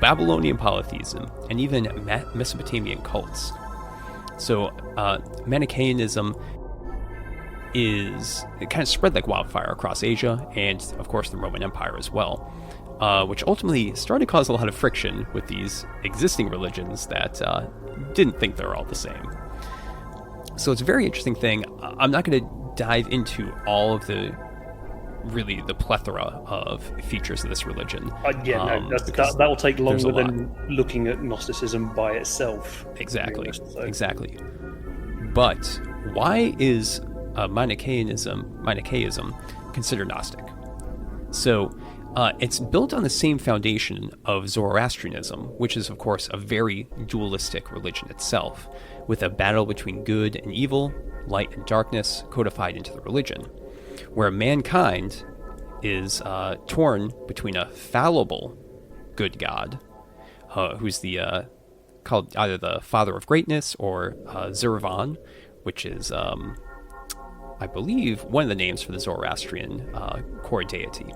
Babylonian polytheism, and even Mesopotamian cults. So Manichaeanism it kind of spread like wildfire across Asia, and of course the Roman Empire as well. Which ultimately started to cause a lot of friction with these existing religions that didn't think they're all the same. So it's a very interesting thing. I'm not going to dive into all of the plethora of features of this religion. That will take longer than looking at Gnosticism by itself. Exactly. But why is Manichaeism considered Gnostic? So it's built on the same foundation of Zoroastrianism, which is, of course, a very dualistic religion itself, with a battle between good and evil, light and darkness codified into the religion, where mankind is torn between a fallible good god, who's called either the Father of Greatness or Zirvan, which is, I believe, one of the names for the Zoroastrian core deity.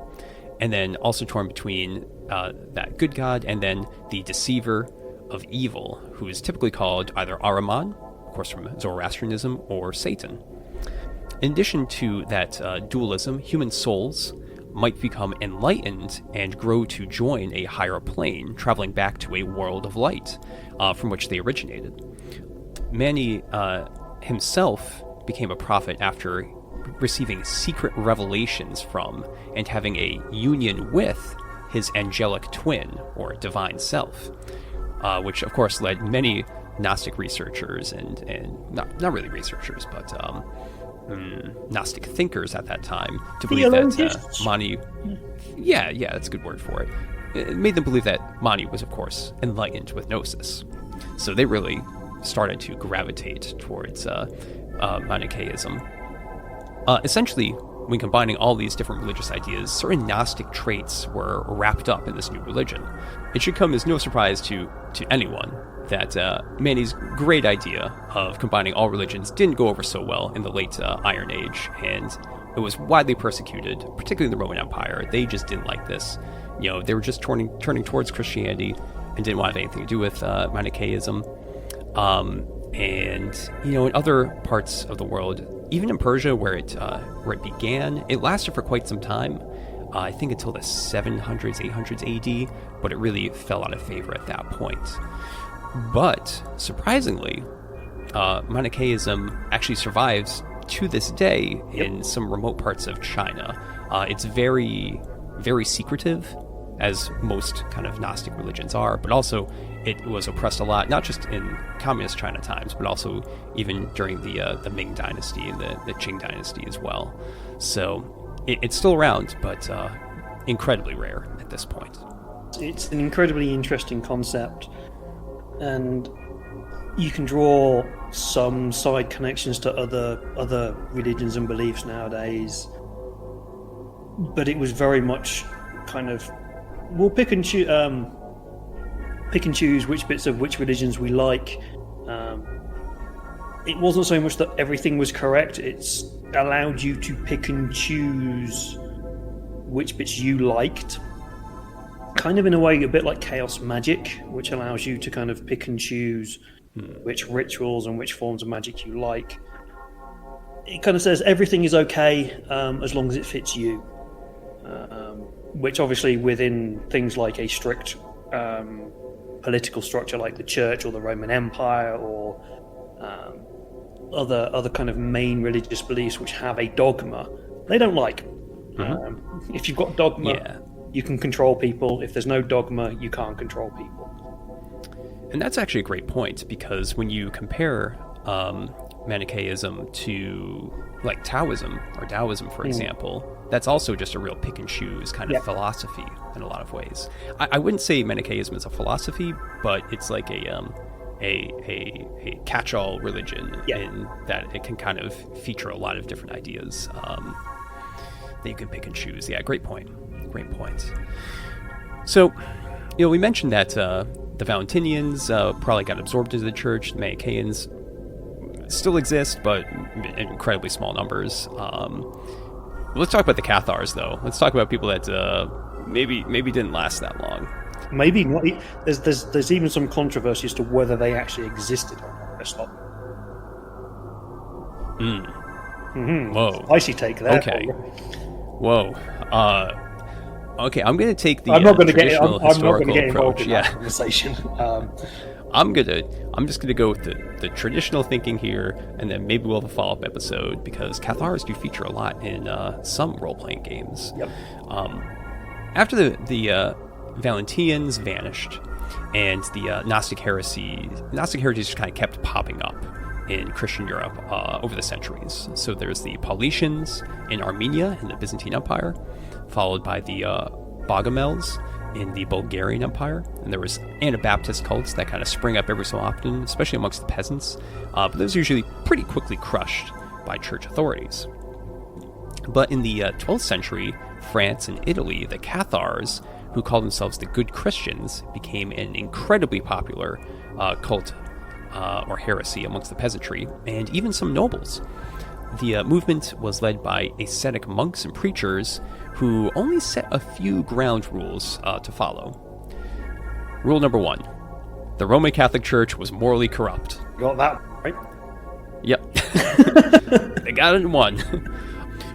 And then also torn between that good god and then the deceiver of evil, who is typically called either Ahriman, of course from Zoroastrianism, or Satan. In addition to that dualism, human souls might become enlightened and grow to join a higher plane, traveling back to a world of light from which they originated. Mani himself became a prophet after receiving secret revelations from and having a union with his angelic twin, or divine self, which of course led many Gnostic researchers and not really researchers, but Gnostic thinkers at that time to believe that Mani... Yeah, that's a good word for it. It made them believe that Mani was, of course, enlightened with Gnosis. So they really started to gravitate towards Manichaeism. Essentially, when combining all these different religious ideas, certain Gnostic traits were wrapped up in this new religion. It should come as no surprise to anyone that Mani's great idea of combining all religions didn't go over so well in the late Iron Age, and it was widely persecuted, particularly in the Roman Empire. They just didn't like this. They were just turning towards Christianity and didn't want to have anything to do with Manichaeism. And in other parts of the world, even in Persia, where it began, it lasted for quite some time. I think until the 700s, 800s AD, but it really fell out of favor at that point. But surprisingly, Manichaeism actually survives to this day, in some remote parts of China, it's very, very secretive, as most kind of Gnostic religions are, but also it was oppressed a lot, not just in communist China times, but also even during the Ming Dynasty and the Qing Dynasty as well. So it's still around, but incredibly rare at this point. It's an incredibly interesting concept, and you can draw some side connections to other religions and beliefs nowadays, but it was very much kind of, we'll pick and choose which bits of which religions we like. It wasn't so much that everything was correct, it's allowed you to pick and choose which bits you liked, kind of in a way a bit like chaos magic, which allows you to kind of pick and choose which rituals and which forms of magic you like. It kind of says everything is okay as long as it fits you. Which obviously within things like a strict political structure like the Church or the Roman Empire or other kind of main religious beliefs which have a dogma, they don't like. If you've got dogma, you can control people. If there's no dogma, you can't control people. And that's actually a great point, because when you compare Manichaeism to like Taoism or Taoism, for example, that's also just a real pick and choose kind of philosophy in a lot of ways. I wouldn't say Manichaeism is a philosophy, but it's like a catch-all religion in that it can kind of feature a lot of different ideas that you can pick and choose. Yeah, great point. Great point. So, we mentioned that the Valentinians probably got absorbed into the church. The Manichaeans still exist, but in incredibly small numbers. Let's talk about the Cathars, though. Let's talk about people that maybe didn't last that long. Maybe not. There's even some controversy as to whether they actually existed or not. Whoa. Spicy take there. Okay. Whoa. Okay, I'm going to take the I'm not going to traditional historical get approach. involved in that conversation. I'm just gonna go with the traditional thinking here, and then maybe we'll have a follow-up episode, because Cathars do feature a lot in some role-playing games. Yep. After the Valentinians vanished, and the Gnostic heresy just kind of kept popping up in Christian Europe over the centuries. So there's the Paulicians in Armenia in the Byzantine Empire, followed by the Bogomils in the Bulgarian Empire, and there was Anabaptist cults that kind of spring up every so often, especially amongst the peasants, but those are usually pretty quickly crushed by church authorities. But in the 12th century, France and Italy, the Cathars, who called themselves the Good Christians, became an incredibly popular cult or heresy amongst the peasantry, and even some nobles. The movement was led by ascetic monks and preachers who only set a few ground rules to follow. Rule number 1. The Roman Catholic Church was morally corrupt. Got that right? Yep. They got it in one.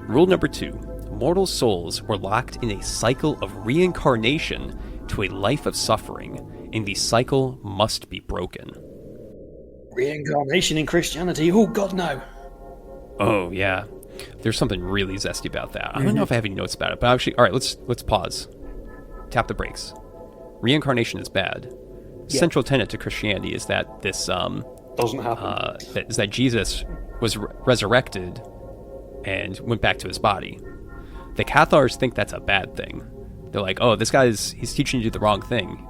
Rule number 2. Mortal souls were locked in a cycle of reincarnation to a life of suffering, and the cycle must be broken. Reincarnation in Christianity? Oh, God, no. Oh, yeah. There's something really zesty about that. I don't know if I have any notes about it, but actually, all right, let's pause. Tap the brakes. Reincarnation is bad. Yeah. Central tenet to Christianity is that this doesn't happen. Is that Jesus was resurrected and went back to his body. The Cathars think that's a bad thing. They're like, oh, this he's teaching you the wrong thing.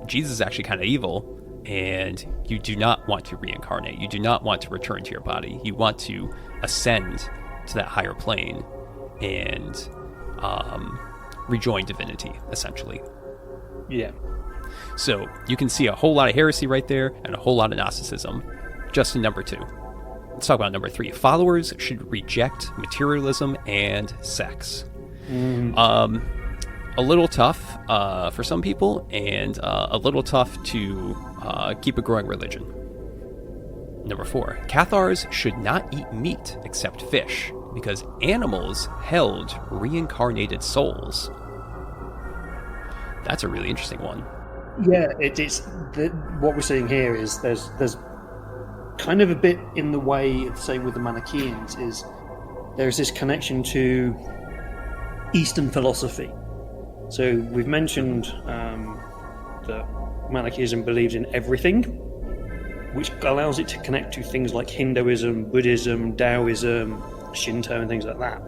Jesus is actually kind of evil, and you do not want to reincarnate. You do not want to return to your body. You want to ascend to that higher plane and rejoin divinity, essentially. Yeah. So you can see a whole lot of heresy right there and a whole lot of Gnosticism just in number 2. Let's talk about number 3. Followers should reject materialism and sex. A little tough for some people, and a little tough to keep a growing religion. Number 4. Cathars should not eat meat except fish, because animals held reincarnated souls. That's a really interesting one. Yeah, it's what we're seeing here is there's kind of a bit in the way, say, with the Manichaeans, is there's this connection to Eastern philosophy. So we've mentioned that Manichaeism believes in everything, which allows it to connect to things like Hinduism, Buddhism, Taoism, Shinto, and things like that.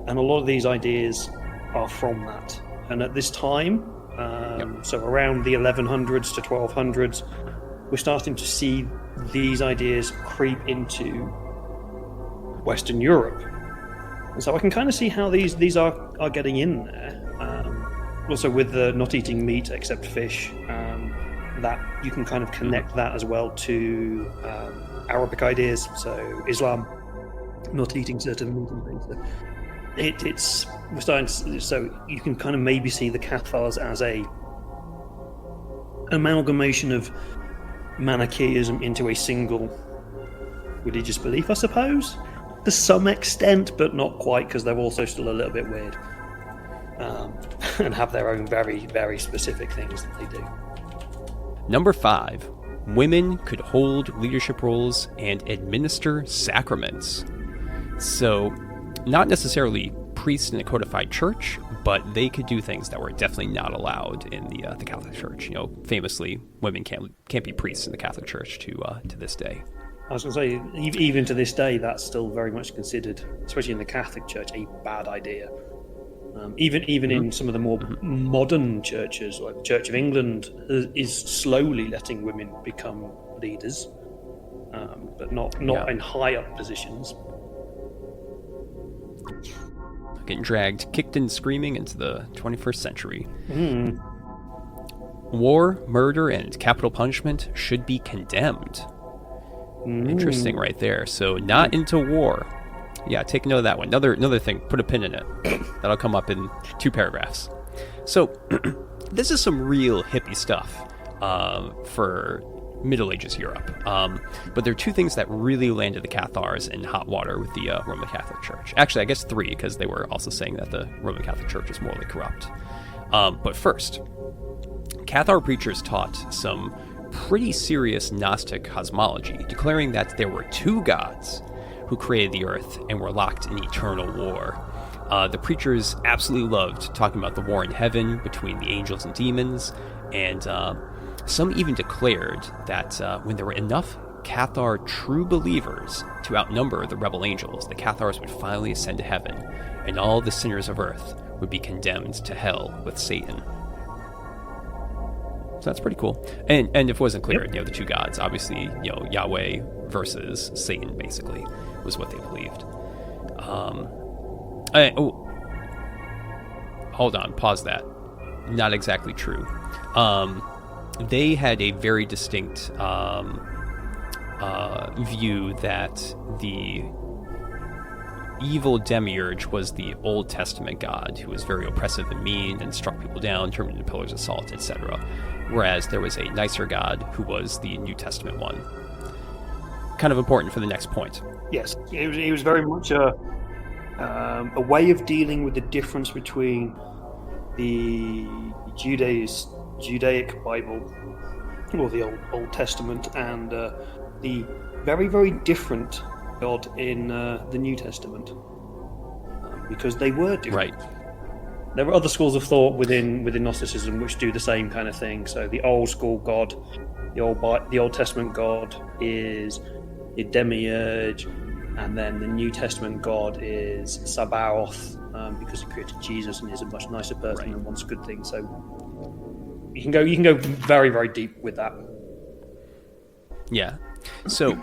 And a lot of these ideas are from that. And at this time, so around the 1100s to 1200s, we're starting to see these ideas creep into Western Europe. And so I can kind of see how these are getting in there. Also with the not eating meat except fish, that you can kind of connect that as well to Arabic ideas, so Islam, not eating certain meat and things. So we're starting to, so you can kind of maybe see the Cathars as a amalgamation of Manichaeism into a single religious belief, I suppose, to some extent, but not quite, because they're also still a little bit weird and have their own very, very specific things that they do. Number 5, women could hold leadership roles and administer sacraments. So, not necessarily priests in a codified church, but they could do things that were definitely not allowed in the Catholic Church. You know, famously, women can't be priests in the Catholic Church to this day. I was going to say, even to this day, that's still very much considered, especially in the Catholic Church, a bad idea. Even in some of the more modern churches, like the Church of England, is slowly letting women become leaders, but not in high up positions. Getting dragged, kicked and screaming into the 21st century. War, murder, and capital punishment should be condemned. Interesting right there. So not into war. Yeah, take note of that one. Another thing, put a pin in it. That'll come up in 2 paragraphs. So this is some real hippie stuff for Middle Ages Europe. But there are 2 things that really landed the Cathars in hot water with the Roman Catholic Church. Actually, I guess 3, because they were also saying that the Roman Catholic Church is morally corrupt. But first, Cathar preachers taught some pretty serious Gnostic cosmology, declaring that there were 2 gods who created the earth and were locked in eternal war. The preachers absolutely loved talking about the war in heaven between the angels and demons, and some even declared that when there were enough Cathar true believers to outnumber the rebel angels, the Cathars would finally ascend to heaven, and all the sinners of earth would be condemned to hell with Satan. So that's pretty cool. And if it wasn't clear, the 2 gods, obviously, Yahweh versus Satan, basically, was what they believed. Hold on, pause that. Not exactly true. They had a very distinct view that the evil demiurge was the Old Testament God, who was very oppressive and mean and struck people down, turned into pillars of salt, etc. Whereas there was a nicer God who was the New Testament one. Kind of important for the next point. Yes, it was very much a way of dealing with the difference between the Judaic Bible, or the Old Testament, and the very, very different God in the New Testament, because they were different. Right. There were other schools of thought within Gnosticism which do the same kind of thing. So the old school God, the Old Testament God is the demiurge, and then the New Testament God is Sabaoth, because he created Jesus and is a much nicer person and wants good things. So you can go very, very deep with that. Yeah. So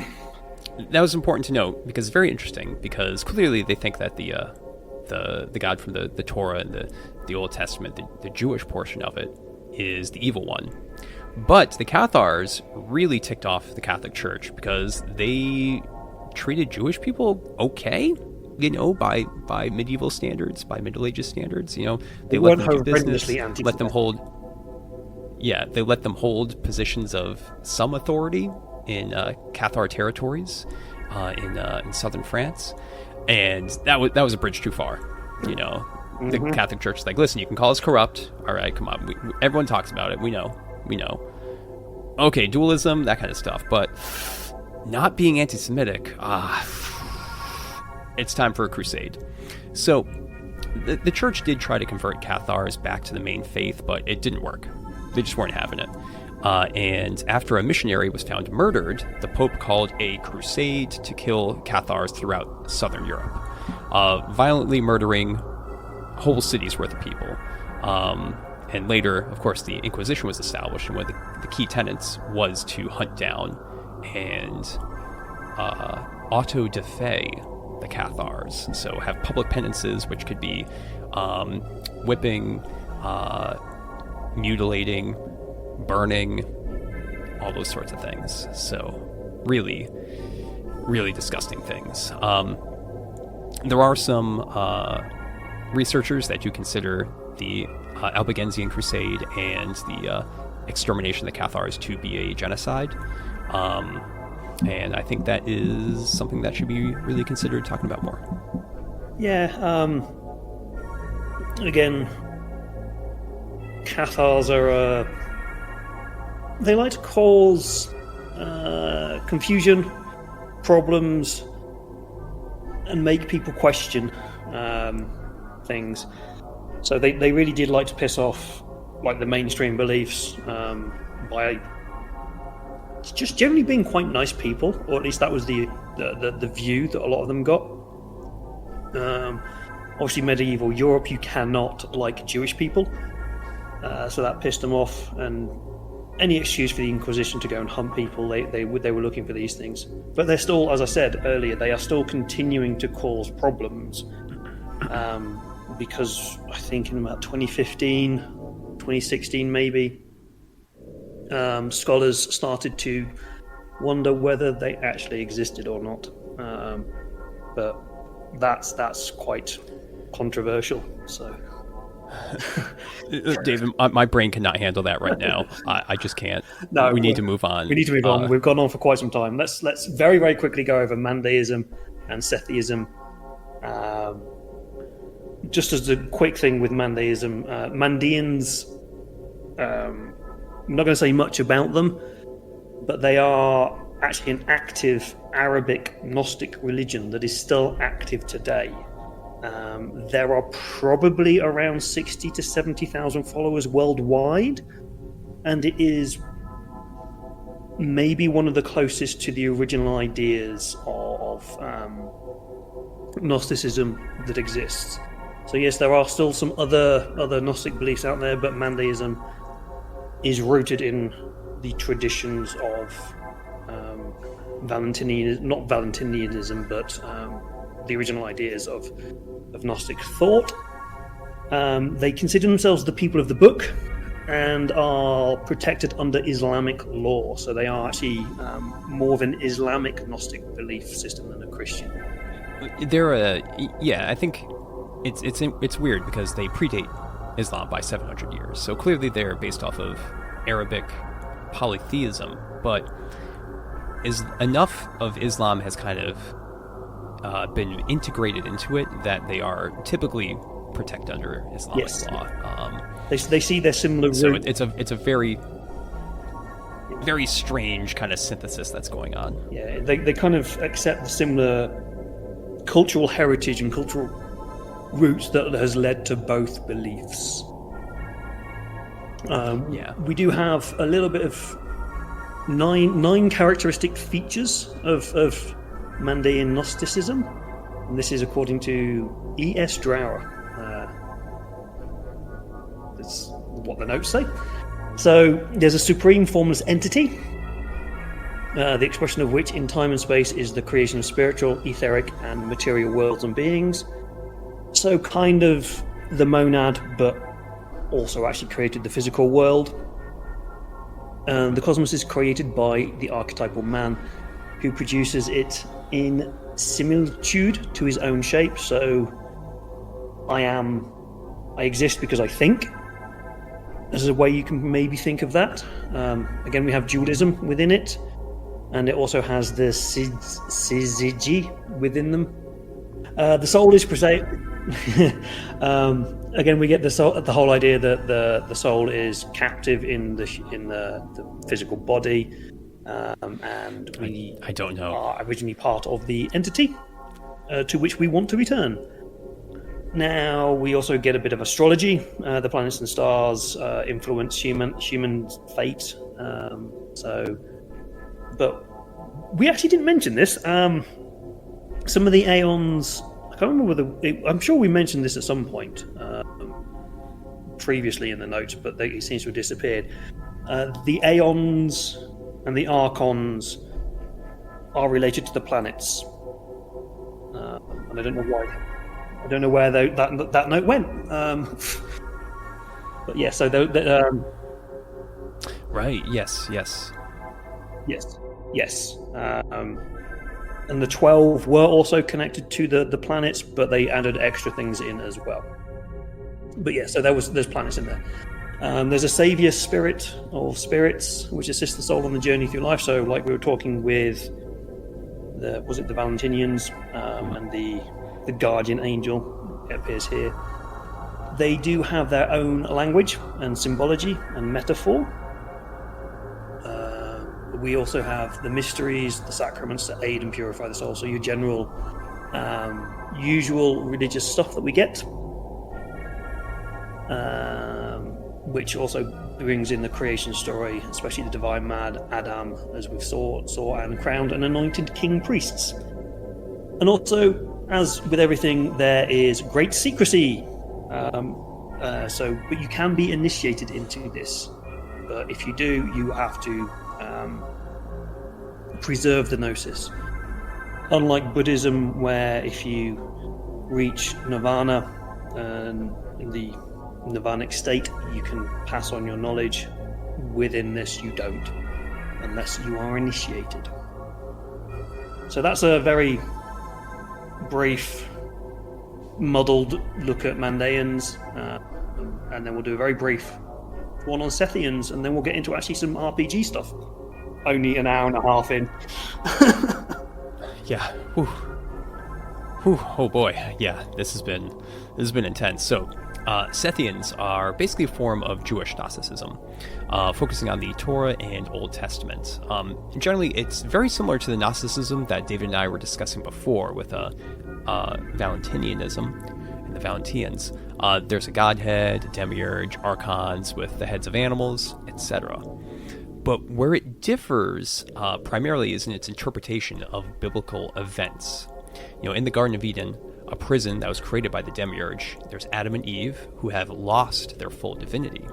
that was important to note, because it's very interesting, because clearly they think that the God from the Torah and the Old Testament, the Jewish portion of it, is the evil one. But the Cathars really ticked off the Catholic Church because they treated Jewish people okay, by medieval standards, by Middle Ages standards. They let them do business, let them hold. Yeah, they let them hold positions of some authority in Cathar territories in southern France, and that was a bridge too far. The Catholic Church is like, listen, you can call us corrupt. All right, come on. Everyone talks about it. We know. Okay, dualism, that kind of stuff, but not being anti-Semitic, it's time for a crusade. So the church did try to convert Cathars back to the main faith, but it didn't work. They just weren't having it. And after a missionary was found murdered, the Pope called a crusade to kill Cathars throughout southern Europe, violently murdering whole cities worth of people. And later, of course, the Inquisition was established, and one of the key tenets was to hunt down and auto-de-fe the Cathars. So have public penances, which could be whipping, mutilating, burning, all those sorts of things. So really, really disgusting things. There are some researchers that do consider the Albigensian Crusade and the extermination of the Cathars to be a genocide. And I think that is something that should be really considered talking about more. Yeah, again, Cathars are... they like to cause confusion, problems, and make people question things. So they really did like to piss off like the mainstream beliefs by just generally being quite nice people, or at least that was the view that a lot of them got. Obviously, medieval Europe, you cannot like Jewish people, so that pissed them off. And any excuse for the Inquisition to go and hunt people, they were looking for these things. But they're still, as I said earlier, they are still continuing to cause problems. Because I think in about 2015, 2016 maybe, scholars started to wonder whether they actually existed or not. But that's quite controversial. So, David, my brain cannot handle that right now. I just can't. No, we need to move on. We need to move on. We've gone on for quite some time. Let's very, very quickly go over Mandeism and Setheism. Just as a quick thing with Mandeism, Mandeans, I'm not going to say much about them, but they are actually an active Arabic Gnostic religion that is still active today. There are probably around 60 to 70,000 followers worldwide, and it is maybe one of the closest to the original ideas of Gnosticism that exists. So yes, there are still some other Gnostic beliefs out there, but Mandeism is rooted in the traditions of not Valentinianism, but the original ideas of Gnostic thought. They consider themselves the people of the book and are protected under Islamic law. So they are actually more of an Islamic Gnostic belief system than a Christian. I think it's weird because they predate Islam by 700 years. So clearly they're based off of Arabic polytheism, but enough of Islam has kind of been integrated into it that they are typically protected under Islamic law. They see their similar so root. it's a very, very strange kind of synthesis that's going on. Yeah, they kind of accept the similar cultural heritage and cultural roots that has led to both beliefs. We do have a little bit of nine characteristic features of Mandean Gnosticism, and this is according to E.S. Drower. That's what the notes say. So there's a supreme formless entity, the expression of which in time and space is the creation of spiritual, etheric, and material worlds and beings. So kind of the monad, but also actually created the physical world. The cosmos is created by the archetypal man, who produces it in similitude to his own shape. So I exist because I think. As a way you can maybe think of that. Again, we have dualism within it, and it also has the syzygy within them. The soul is again, we get the whole idea that the soul is captive in the physical body. and we I don't know. are originally part of the entity to which we want to return. Now, we also get a bit of astrology. The planets and stars influence human fate. But we actually didn't mention this. Some of the aeons, I can't remember whether, I'm sure we mentioned this at some point previously in the notes, but it seems to have disappeared. The aeons and the archons are related to the planets. And I don't know why. I don't know where that note went. But yeah, so right. Yes. And the 12 were also connected to the planets, but they added extra things in as well. But yeah, so there's planets in there. There's a savior spirit of spirits, which assists the soul on the journey through life. So, like we were talking with the Valentinians and the guardian angel appears here. They do have their own language and symbology and metaphor. We also have the mysteries, the sacraments that aid and purify the soul. So your general, usual religious stuff that we get, which also brings in the creation story, especially the divine mad Adam, as we saw and crowned and anointed king priests. And also, as with everything, there is great secrecy. But you can be initiated into this. But if you do, you have to preserve the gnosis. Unlike Buddhism, where if you reach nirvana and in the nirvanic state, you can pass on your knowledge. Within this, you don't, unless you are initiated. So that's a very brief, muddled look at Mandaeans, and then we'll do a very brief one on Sethians, and then we'll get into actually some RPG stuff. Only an hour and a half in. Yeah. Whew. Whew. Oh boy. Yeah. This has been intense. So, Sethians are basically a form of Jewish Gnosticism, focusing on the Torah and Old Testament. And generally, it's very similar to the Gnosticism that David and I were discussing before with Valentinianism and the Valentians. There's a godhead, a demiurge, archons with the heads of animals, etc. But where it differs primarily is in its interpretation of biblical events. In the Garden of Eden, a prison that was created by the demiurge, there's Adam and Eve, who have lost their full divinity.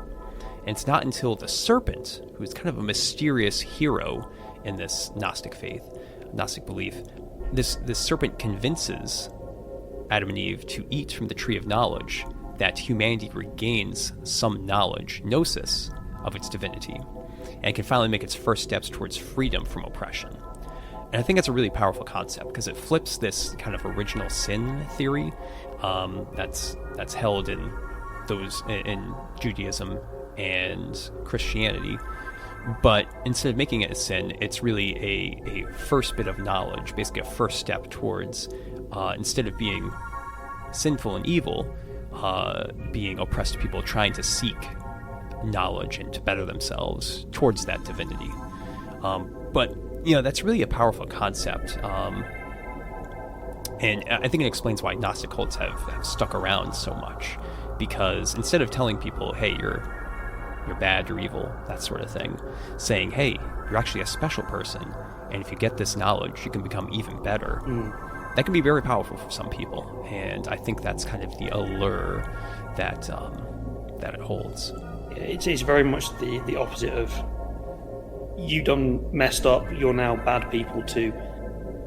And it's not until the serpent, who's kind of a mysterious hero in this Gnostic faith, Gnostic belief, this serpent convinces Adam and Eve to eat from the tree of knowledge, that humanity regains some knowledge, gnosis, of its divinity, and can finally make its first steps towards freedom from oppression. And I think that's a really powerful concept because it flips this kind of original sin theory that's held in Judaism and Christianity. But instead of making it a sin, it's really a first bit of knowledge, basically a first step towards, instead of being sinful and evil, being oppressed people trying to seek knowledge and to better themselves towards that divinity. But that's really a powerful concept, and I think it explains why Gnostic cults have stuck around so much, because instead of telling people, hey, you're bad, you're evil, that sort of thing, saying, hey, you're actually a special person, and if you get this knowledge, you can become even better. That can be very powerful for some people, and I think that's kind of the allure that it holds. It's very much the opposite of you done messed up, you're now bad people, to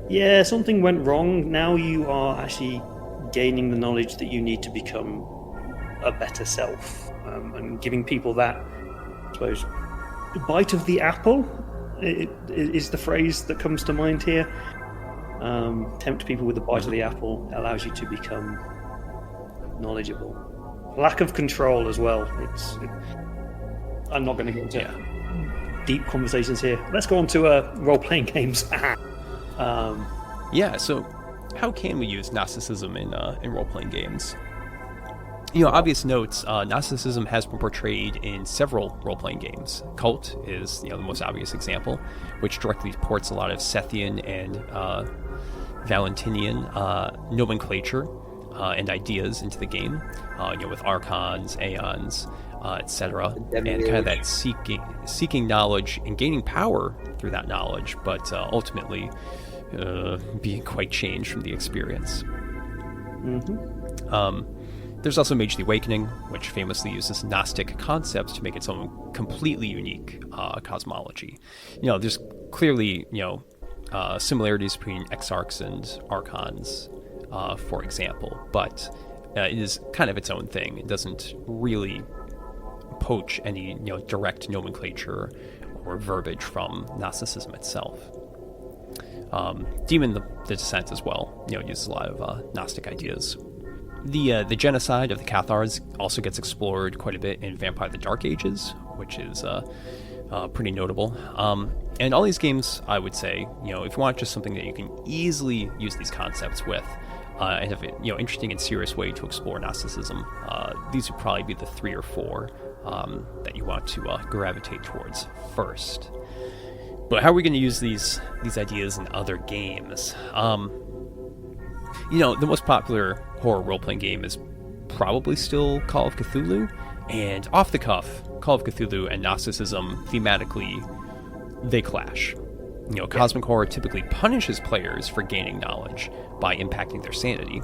yeah, something went wrong, now you are actually gaining the knowledge that you need to become a better self, and giving people that, I suppose, bite of the apple is the phrase that comes to mind here. Tempt people with the bite of the apple allows you to become knowledgeable. Lack of control as well. I'm not going to get into deep conversations here. Let's go on to role-playing games. So how can we use Gnosticism in role-playing games? Obvious notes, Gnosticism has been portrayed in several role-playing games. Cult is, the most obvious example, which directly ports a lot of Sethian and Valentinian nomenclature and ideas into the game, with archons, aeons, etc., and kind of that seeking knowledge and gaining power through that knowledge, but ultimately being quite changed from the experience. There's also Mage the Awakening, which famously uses Gnostic concepts to make its own completely unique cosmology. There's clearly, similarities between exarchs and archons, for example, but it is kind of its own thing. It doesn't really poach any, direct nomenclature or verbiage from Gnosticism itself. Demon the Descent as well, uses a lot of Gnostic ideas. The genocide of the Cathars also gets explored quite a bit in Vampire the Dark Ages, which is pretty notable. And all these games, I would say, if you want just something that you can easily use these concepts with, and have interesting and serious way to explore Gnosticism, these would probably be the 3 or 4 that you want to gravitate towards first. But how are we going to use these ideas in other games? The most popular horror role-playing game is probably still Call of Cthulhu, and off the cuff, Call of Cthulhu and Gnosticism thematically, they clash. Cosmic horror typically punishes players for gaining knowledge by impacting their sanity,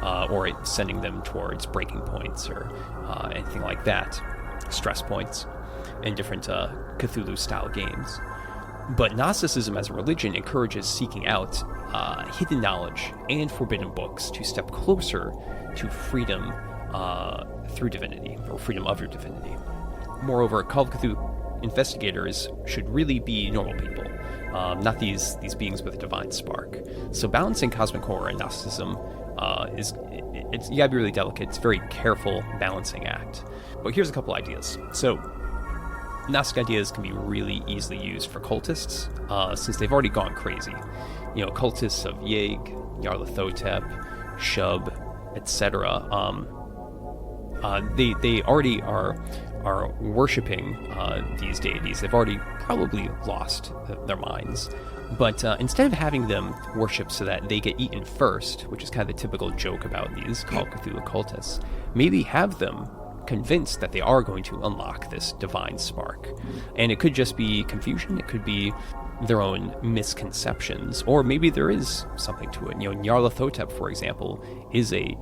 or sending them towards breaking points or anything like that, stress points, in different Cthulhu-style games. But Gnosticism as a religion encourages seeking out hidden knowledge and forbidden books to step closer to freedom through divinity, or freedom of your divinity. Moreover, Call of Cthulhu investigators should really be normal people, not these beings with a divine spark. So balancing cosmic horror and Gnosticism you gotta be really delicate. It's a very careful balancing act. But here's a couple ideas. So Gnostic ideas can be really easily used for cultists, since they've already gone crazy. Cultists of Yeg, Nyarlathotep, Shub, etc. They already are worshiping these deities. They've already probably lost their minds. But instead of having them worship so that they get eaten first, which is kind of the typical joke about these Call of Cthulhu cultists, maybe have them convinced that they are going to unlock this divine spark. And it could just be confusion, it could be their own misconceptions, or maybe there is something to it. Nyarlathotep, for example, is a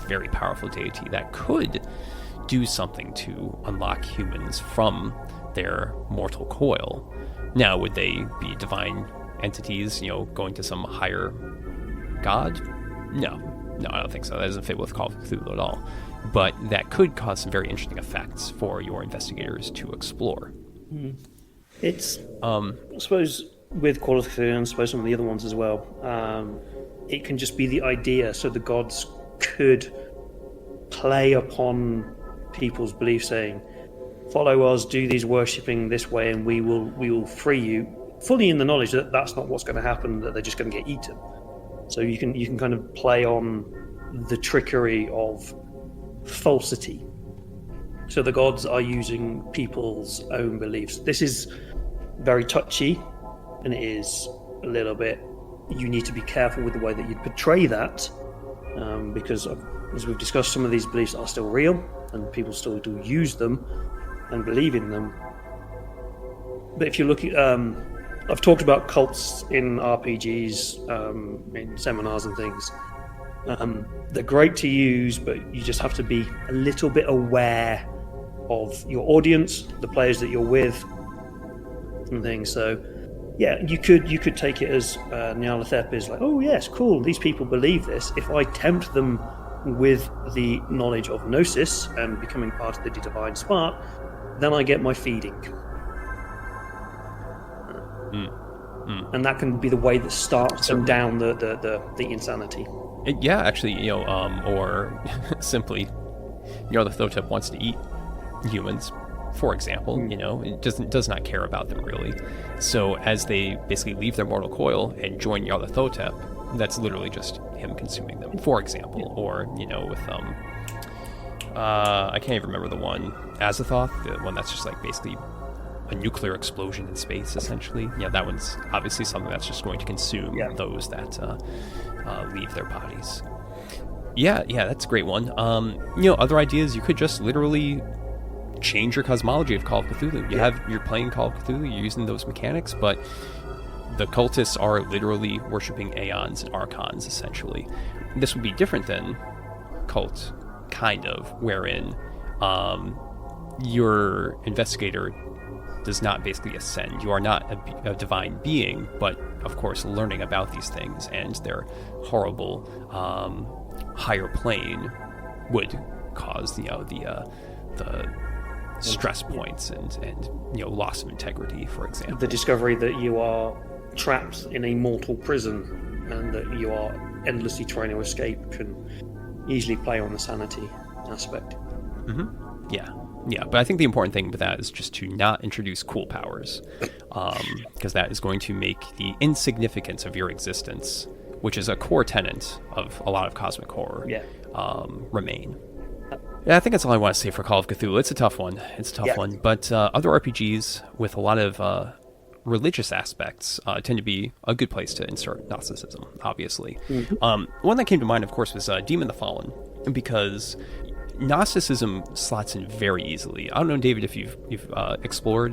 very powerful deity that could do something to unlock humans from their mortal coil. Now, would they be divine entities, going to some higher god? No, I don't think so. That doesn't fit with Call of Cthulhu at all. But that could cause some very interesting effects for your investigators to explore. It's, I suppose, with Call of Cthulhu, and I suppose some of the other ones as well, it can just be the idea, so the gods could play upon people's beliefs, saying, follow us, do these worshipping this way, and we will free you, fully in the knowledge that that's not what's going to happen, that they're just going to get eaten. So you can kind of play on the trickery of falsity. So the gods are using people's own beliefs. This is very touchy, and it is a little bit, you need to be careful with the way that you portray that, because as we've discussed, some of these beliefs are still real and people still do use them and believe in them. But if you look at I've talked about cults in RPGs, in seminars and things. They're great to use, but you just have to be a little bit aware of your audience, the players that you're with, and things. So, yeah, you could take it as Nyarlathotep is like, oh yes, cool, these people believe this. If I tempt them with the knowledge of Gnosis and becoming part of the divine spark, then I get my feeding. And that can be the way that starts them down the insanity. Yeah, actually, or simply, Nyarlathotep wants to eat humans, for example. It does not care about them really. So as they basically leave their mortal coil and join Nyarlathotep, that's literally just him consuming them, for example. Or with I can't even remember the one. Azathoth, the one that's just like basically a nuclear explosion in space, essentially. Yeah, that one's obviously something that's just going to consume those that leave their bodies. Yeah, that's a great one. Other ideas, you could just literally change your cosmology of Call of Cthulhu. You're playing Call of Cthulhu, you're using those mechanics, but the cultists are literally worshipping Aeons and Archons, essentially. This would be different than Cult, kind of, wherein your investigator does not basically ascend. You are not a divine being, but of course learning about these things and their horrible higher plane would cause the stress points and loss of integrity, for example. The discovery that you are trapped in a mortal prison and that you are endlessly trying to escape can easily play on the sanity aspect. Mm-hmm. Yeah, but I think the important thing with that is just to not introduce cool powers, because that is going to make the insignificance of your existence, which is a core tenet of a lot of cosmic horror, remain. Yeah, I think that's all I want to say for Call of Cthulhu. It's a tough one. But other RPGs with a lot of religious aspects tend to be a good place to insert Gnosticism, obviously. Mm-hmm. One that came to mind, of course, was Demon the Fallen, because Gnosticism slots in very easily. I don't know, David, if you've explored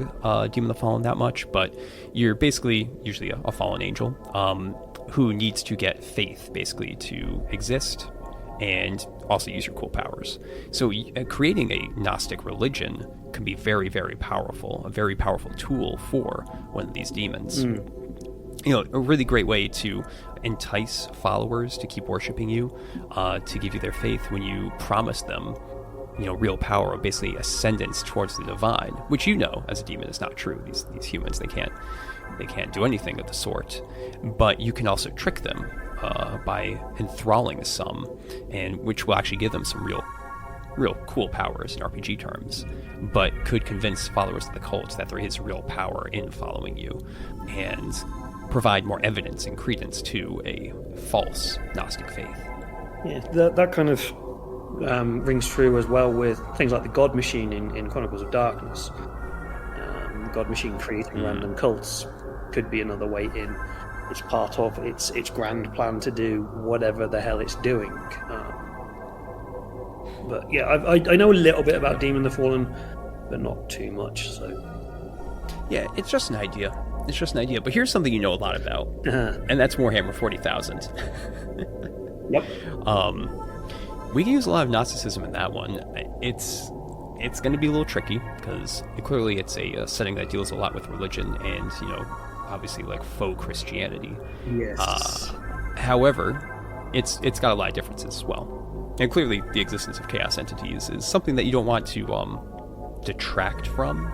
Demon the Fallen that much, but you're basically usually a fallen angel who needs to get faith, basically, to exist and also use your cool powers. So creating a Gnostic religion can be very, very powerful, a very powerful tool for one of these demons. A really great way to entice followers to keep worshiping you, to give you their faith when you promise them, real power, basically ascendance towards the divine, which as a demon is not true. These humans, they can't do anything of the sort, but you can also trick them by enthralling some, and which will actually give them some real cool powers in RPG terms, but could convince followers of the cult that there is real power in following you, and provide more evidence and credence to a false Gnostic faith. Yeah, that kind of rings true as well with things like the God Machine in Chronicles of Darkness. The God Machine creating random cults could be another way in. It's part of its grand plan to do whatever the hell it's doing. But yeah, I know a little bit about Demon the Fallen, but not too much. So yeah, it's just an idea. But here's something you know a lot about, and that's Warhammer 40,000. Yep. We can use a lot of Gnosticism in that one. It's going to be a little tricky because clearly it's a setting that deals a lot with religion and obviously like faux Christianity. Yes. However, it's got a lot of differences as well, and clearly the existence of chaos entities is something that you don't want to detract from.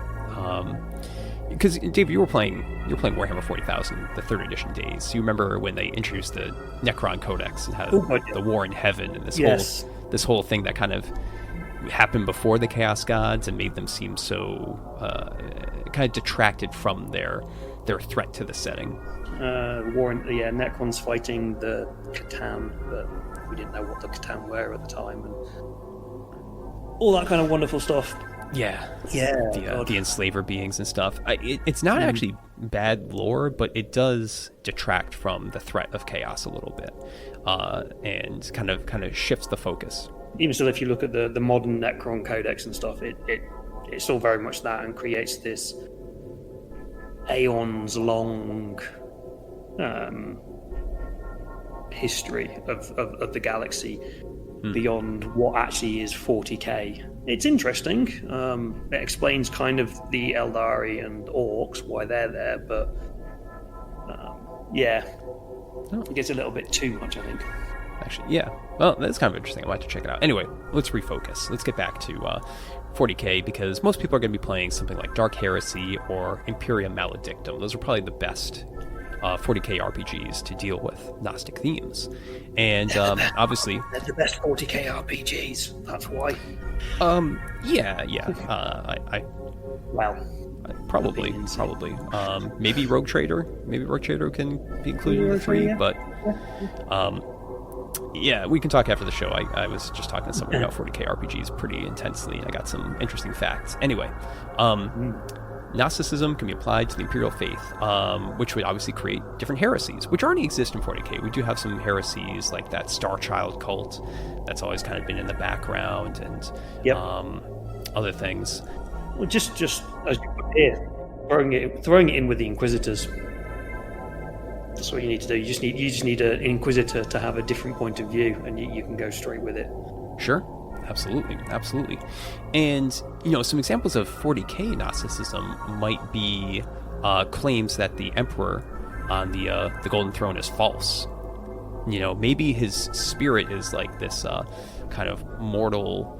Because Dave, you're playing Warhammer 40,000, the 3rd edition days. You remember when they introduced the Necron Codex and had the War in Heaven and this whole thing that kind of happened before the Chaos Gods and made them seem so kind of detracted from their threat to the setting. Necrons fighting the Catan, but we didn't know what the Catan were at the time, and all that kind of wonderful stuff. Yeah, the enslaver beings and stuff. It's not actually bad lore, but it does detract from the threat of chaos a little bit, and kind of shifts the focus. Even still, if you look at the modern Necron Codex and stuff, it's still very much that, and creates this aeons long history of the galaxy beyond what actually is 40k. It's interesting. It explains kind of the Eldari and Orcs, why they're there, but it gets a little bit too much, I think. Actually, yeah. Well, that's kind of interesting. I'd like to check it out. Anyway, let's refocus. Let's get back to 40k, because most people are going to be playing something like Dark Heresy or Imperium Maledictum. Those are probably the best 40k RPGs to deal with Gnostic themes. And obviously... They're the best 40k RPGs. That's why. Probably. Maybe Rogue Trader. Maybe Rogue Trader can be included in the 3, but... Yeah, we can talk after the show. I was just talking to someone about 40k RPGs pretty intensely, and I got some interesting facts. Anyway, Gnosticism can be applied to the Imperial faith, which would obviously create different heresies, which already exist in 40k. We do have some heresies like that Star Child cult that's always kind of been in the background, and other things. Well, just as you put here, throwing it in with the Inquisitors. That's what you need to do. You just need an Inquisitor to have a different point of view, and you can go straight with it. Sure. Absolutely. And, some examples of 40k Gnosticism might be claims that the Emperor on the Golden Throne is false. Maybe his spirit is like this kind of mortal,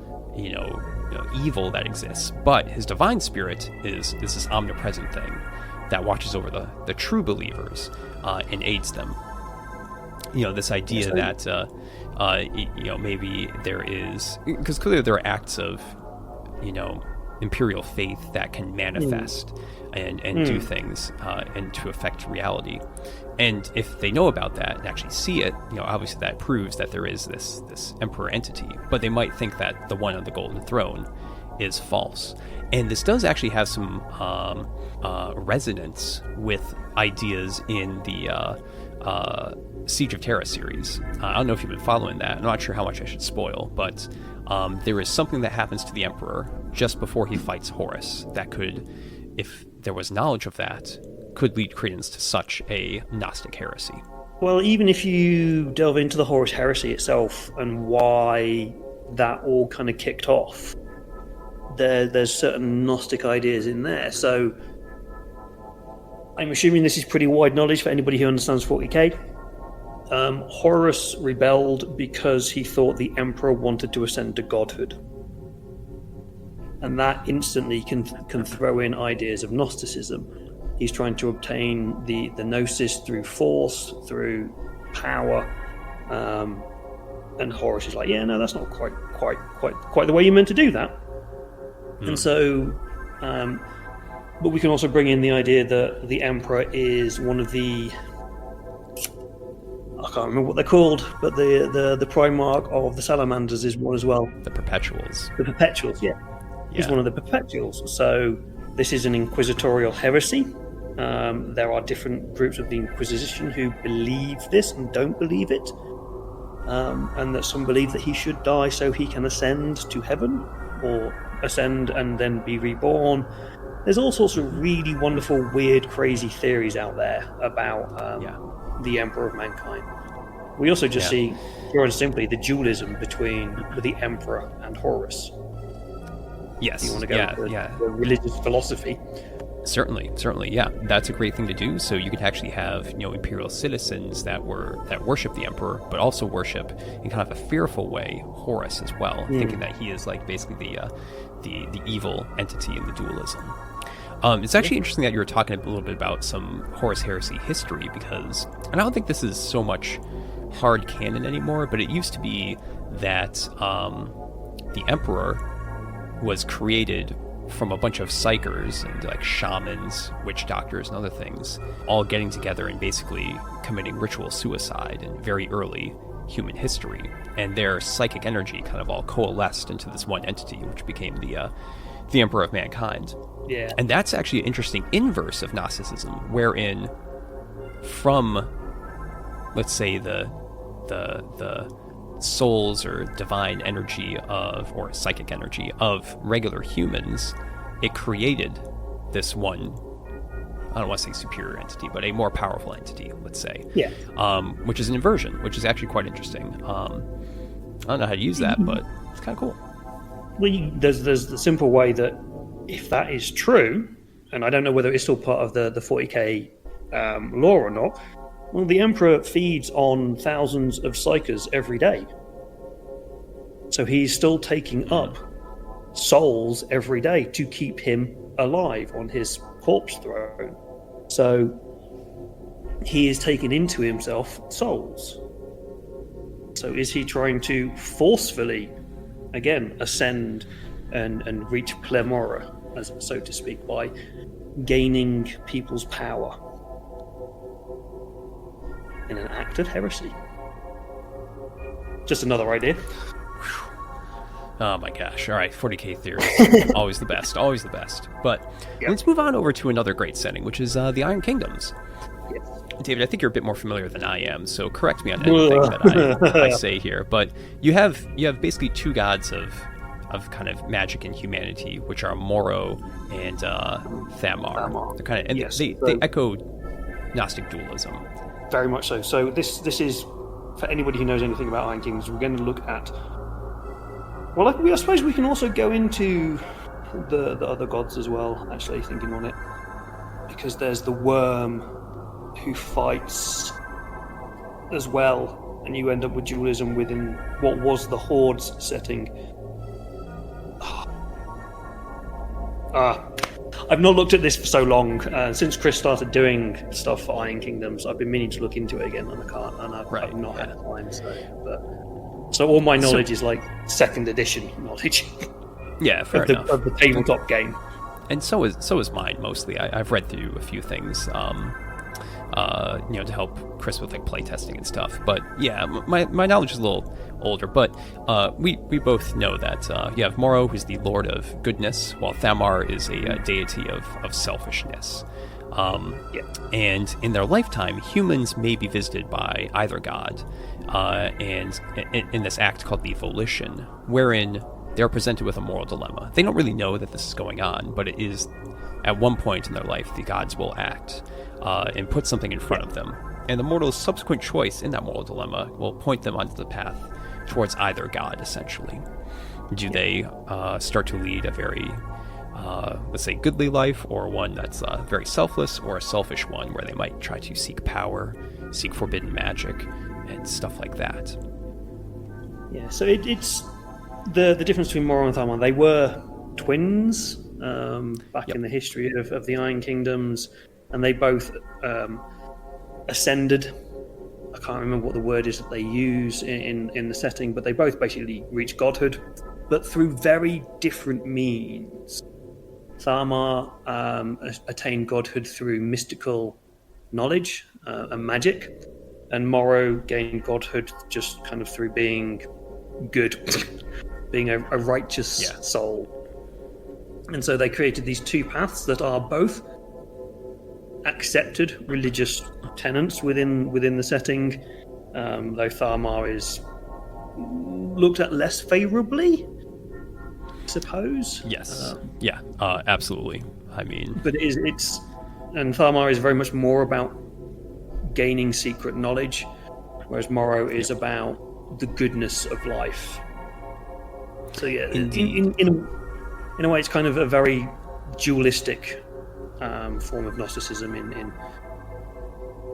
evil that exists, but his divine spirit is this omnipresent thing that watches over the true believers and aids them. This idea that maybe there is, because clearly there are acts of imperial faith that can manifest and do things and to affect reality. And if they know about that and actually see it, obviously that proves that there is this emperor entity. But they might think that the one on the Golden Throne is false. And this does actually have some resonance with ideas in the Siege of Terra series. I don't know if you've been following that. I'm not sure how much I should spoil, but there is something that happens to the Emperor just before he fights Horus that could, if there was knowledge of that, could lead credence to such a Gnostic heresy. Well, even if you delve into the Horus heresy itself and why that all kind of kicked off, there's certain Gnostic ideas in there. So I'm assuming this is pretty wide knowledge for anybody who understands 40k. Horus rebelled because he thought the Emperor wanted to ascend to godhood. And that instantly can throw in ideas of Gnosticism. He's trying to obtain the Gnosis through force, through power, and Horus is like, yeah, no, that's not quite the way you're meant to do that. And so, but we can also bring in the idea that the Emperor is one of the, I can't remember what they're called, but the Primarch of the Salamanders is one as well. The Perpetuals. The Perpetuals, yeah. He's one of the Perpetuals. So this is an inquisitorial heresy. There are different groups of the Inquisition who believe this and don't believe it. And that some believe that he should die so he can ascend to heaven, or ascend and then be reborn. There's all sorts of really wonderful, weird, crazy theories out there about the Emperor of Mankind. We also just see, pure and simply, the dualism between the Emperor and Horus. Yes. You want to go with the religious philosophy? Certainly, yeah. That's a great thing to do. So you could actually have, imperial citizens that worship the Emperor, but also worship in kind of a fearful way Horus as well, thinking that he is like basically the evil entity in the dualism. It's actually interesting that you were talking a little bit about some Horus heresy history, because, and I don't think this is so much hard canon anymore, but it used to be that the Emperor was created from a bunch of psychers and like shamans, witch doctors, and other things, all getting together and basically committing ritual suicide in very early human history. And their psychic energy kind of all coalesced into this one entity, which became the Emperor of Mankind. Yeah. And that's actually an interesting inverse of Gnosticism, wherein from, let's say, the souls or divine energy of, or psychic energy of regular humans, it created this one, I don't want to say superior entity, but a more powerful entity, let's say. Yeah. Which is an inversion, which is actually quite interesting. I don't know how to use that, but it's kind of cool. Well, there's the simple way that if that is true, and I don't know whether it's still part of the 40k lore or not, well, the Emperor feeds on thousands of psychers every day. So he's still taking up souls every day to keep him alive on his corpse throne. So he is taking into himself souls. So is he trying to forcefully, again, ascend and reach Plemora, as so to speak, by gaining people's power in an act of heresy? just another idea. Oh my gosh. All right, 40k theories. Always the best. Always the best. But let's move on over to another great setting, which is the Iron Kingdoms. Yes. David, I think you're a bit more familiar than I am, so correct me on anything that I say here. But you have basically two gods of kind of magic and humanity, which are Moro and Thamar. They're kind of, and they echo Gnostic dualism. Very much so. So this is, for anybody who knows anything about Iron Kingdoms, we're going to look at. Well, I suppose we can also go into the other gods as well. Actually, thinking on it, because there's the worm who fights as well, and you end up with dualism within what was the Horde's setting. I've not looked at this for so long. Since Chris started doing stuff for Iron Kingdoms, I've been meaning to look into it again, and I can't, and I've not had time. So all my knowledge is like second edition knowledge. Yeah, fair enough. Of the tabletop game. And so is mine mostly. I've read through a few things, to help Chris with like playtesting and stuff. But yeah, my knowledge is a little older. But we both know that you have Moro, who's the Lord of Goodness, while Thamar is a deity of selfishness. And in their lifetime, humans may be visited by either god, and in this act called the Volition, wherein they're presented with a moral dilemma. They don't really know that this is going on, but it is at one point in their life the gods will act and put something in front of them, and the mortal's subsequent choice in that moral dilemma will point them onto the path towards either god, essentially. Do they start to lead a very let's say goodly life, or one that's very selfless, or a selfish one where they might try to seek power, seek forbidden magic, and stuff like that? Yeah, so it's the difference between Moro and Thamar. They were twins back in the history of the Iron Kingdoms, and they both ascended. I can't remember what the word is that they use in the setting, but they both basically reached godhood, but through very different means. Thamar attained godhood through mystical knowledge and magic, and Moro gained godhood just kind of through being good, being a righteous soul. And so they created these two paths that are both accepted religious tenets within the setting, though Thamar is looked at less favourably, I suppose. Yes. Absolutely. I mean, but and Thamar is very much more about gaining secret knowledge, whereas Moro is about the goodness of life. So yeah, in a way, it's kind of a very dualistic form of Gnosticism in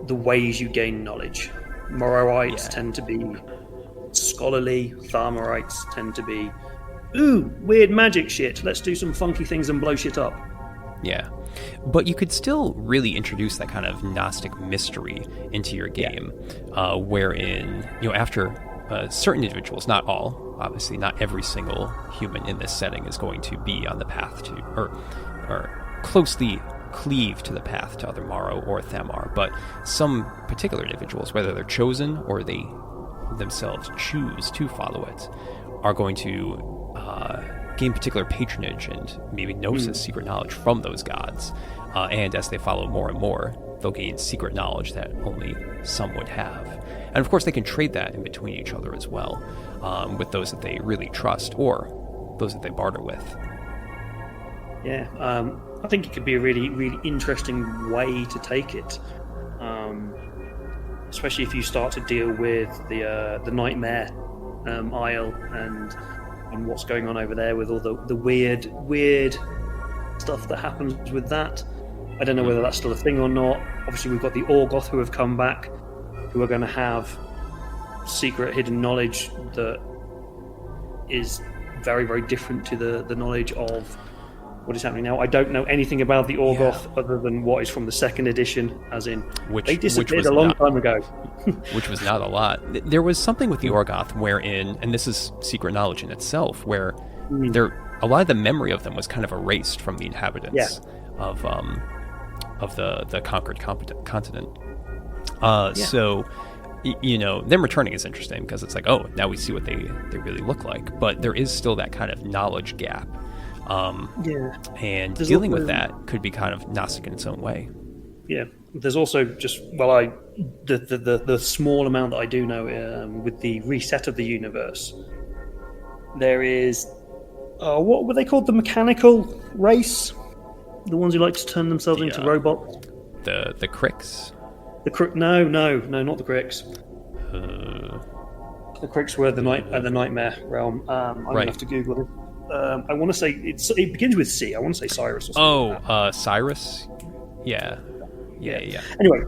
the ways you gain knowledge. Moronites tend to be scholarly. Thamarites tend to be, weird magic shit. Let's do some funky things and blow shit up. Yeah. But you could still really introduce that kind of Gnostic mystery into your game, wherein, after certain individuals, not all, obviously not every single human in this setting is going to be on the path to, or closely cleave to the path to either Moro or Thamar, but some particular individuals, whether they're chosen or they themselves choose to follow it, are going to gain particular patronage and maybe gnosis, secret knowledge from those gods. And as they follow more and more, they'll gain secret knowledge that only some would have. And of course, they can trade that in between each other as well, with those that they really trust or those that they barter with. Yeah, I think it could be a really, really interesting way to take it, especially if you start to deal with the Nightmare Isle and what's going on over there with all the weird stuff that happens with that. I don't know whether that's still a thing or not. Obviously, we've got the Orgoth who have come back, who are going to have secret hidden knowledge that is very, very different to the knowledge of what is happening now. I don't know anything about the Orgoth other than what is from the second edition, as in they disappeared a long time ago. Which was not a lot. There was something with the Orgoth wherein, and this is secret knowledge in itself, where a lot of the memory of them was kind of erased from the inhabitants of the conquered continent. So them returning is interesting because it's like, oh, now we see what they really look like. But there is still that kind of knowledge gap. And dealing with that could be kind of Gnostic in its own way. Yeah, there's also the small amount that I do know with the reset of the universe. There is, what were they called? The mechanical race, the ones who like to turn themselves into robots. The Cricks. No, not the Cricks. The Cricks were the nightmare realm. I'm gonna have to Google it. I want to say it begins with C. I want to say Cyrus or something. Like that. Cyrus. Yeah. Anyway,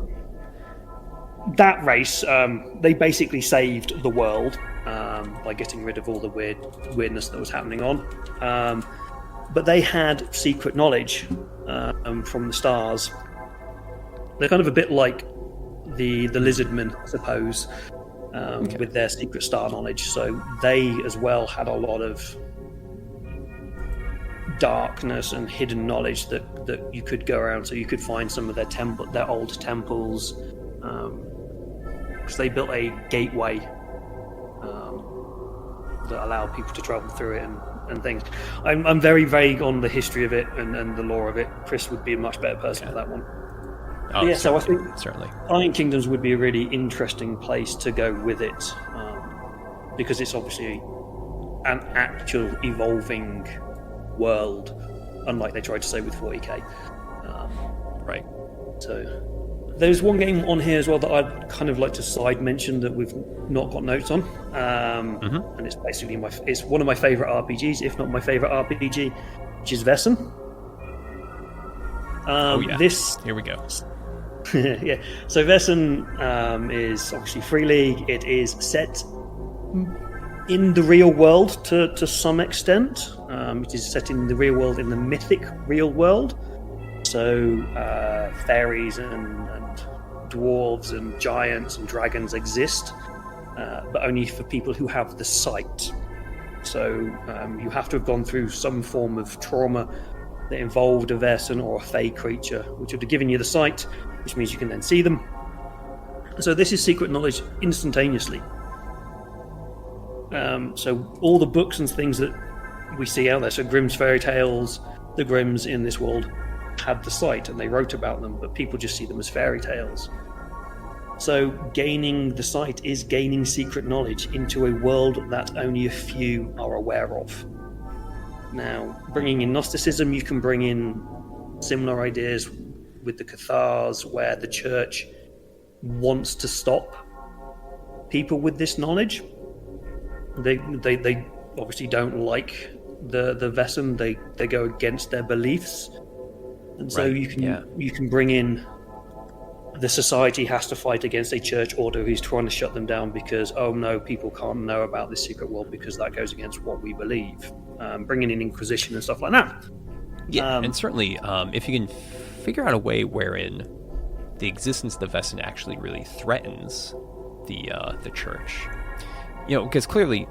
that race, they basically saved the world by getting rid of all the weirdness that was happening on. But they had secret knowledge from the stars. They're kind of a bit like the lizardmen, I suppose, with their secret star knowledge. So they as well had a lot of darkness and hidden knowledge that you could go around. So you could find some of their old temples, because they built a gateway that allowed people to travel through it and things. I'm very vague on the history of it and the lore of it. Chris would be a much better person for that one. So I think certainly Iron Kingdoms would be a really interesting place to go with it, because it's obviously an actual evolving world, unlike they tried to say with 40k. Right. So there's one game on here as well that I'd kind of like to side mention that we've not got notes on, and it's basically it's one of my favourite RPGs, if not my favourite RPG, which is Wesen. Here we go. Yeah, so Wesen is obviously Free League. It is set in the real world to some extent. It is set in the real world, in the mythic real world. So fairies and dwarves and giants and dragons exist, but only for people who have the sight. So you have to have gone through some form of trauma that involved a Wesen or a fey creature, which would have given you the sight, which means you can then see them. So this is secret knowledge instantaneously. So all the books and things that we see out there, so Grimm's fairy tales, the Grimms in this world had the sight and they wrote about them, but people just see them as fairy tales. So gaining the sight is gaining secret knowledge into a world that only a few are aware of. Now, bringing in Gnosticism, you can bring in similar ideas with the Cathars, where the church wants to stop people with this knowledge. They obviously don't like the Wesen. They go against their beliefs, and so you can bring in the society has to fight against a church order who's trying to shut them down because, oh no, people can't know about this secret world because that goes against what we believe. Bringing in Inquisition and stuff like that. Yeah, and certainly if you can figure out a way wherein the existence of the Wesen actually really threatens the church, because clearly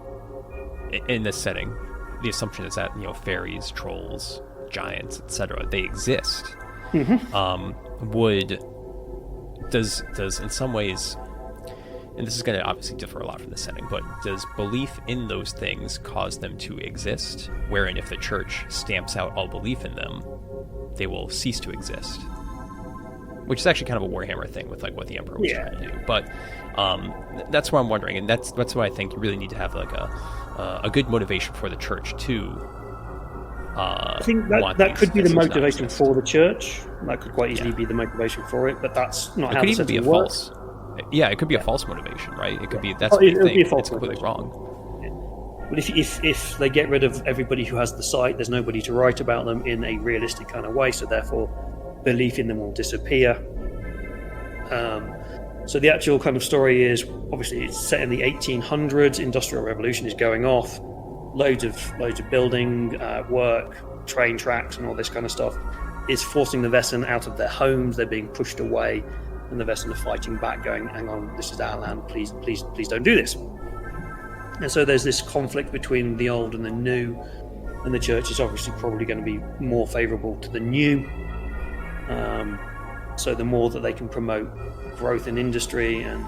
in this setting, the assumption is that fairies, trolls, giants, etc., they exist. Does in some ways, and this is going to obviously differ a lot from the setting, but does belief in those things cause them to exist? Wherein if the church stamps out all belief in them, they will cease to exist. Which is actually kind of a Warhammer thing with like what the Emperor was trying to do. But that's what I'm wondering, and that's why I think you really need to have like a good motivation for the church to. I think that could be the motivation for the church. That could quite easily be the motivation for it, but that's not how the setting works. Yeah, it could be a false motivation, right? It could be that's the thing. It's completely wrong. Yeah. But if they get rid of everybody who has the sight, there's nobody to write about them in a realistic kind of way. So therefore, belief in them will disappear. So the actual kind of story is obviously it's set in the 1800s. Industrial Revolution is going off. Loads of building, work, train tracks, and all this kind of stuff is forcing the Wesen out of their homes. They're being pushed away, and the Wesen are fighting back, going, "Hang on, this is our land. Please don't do this." And so there's this conflict between the old and the new, and the church is obviously probably going to be more favourable to the new. So the more that they can promote growth in industry and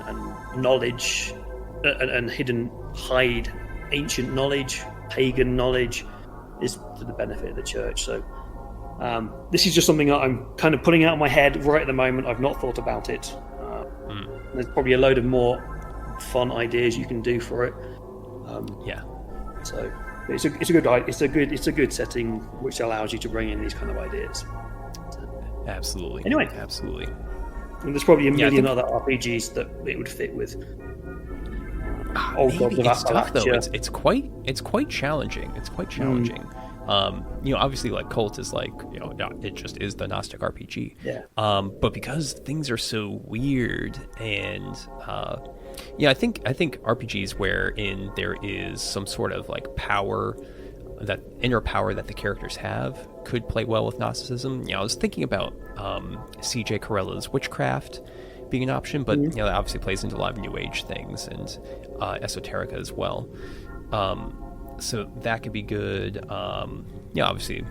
knowledge and hide ancient knowledge, pagan knowledge, is for the benefit of the church. So this is just something that I'm kind of putting out of my head right at the moment. I've not thought about it. There's probably a load of more fun ideas you can do for it. So it's a good setting which allows you to bring in these kind of ideas. Absolutely. Anyway, absolutely. And there's probably a million other RPGs that it would fit with. It's tough though. It's quite challenging. It's quite challenging. Obviously, like Cult is like, it just is the Gnostic RPG. Yeah. But because things are so weird, and I think RPGs wherein there is some sort of like power, that inner power that the characters have, could play well with Gnosticism. I was thinking about C.J. Carella's Witchcraft being an option, but that obviously plays into a lot of New Age things and esoterica as well. So that could be good. Obviously,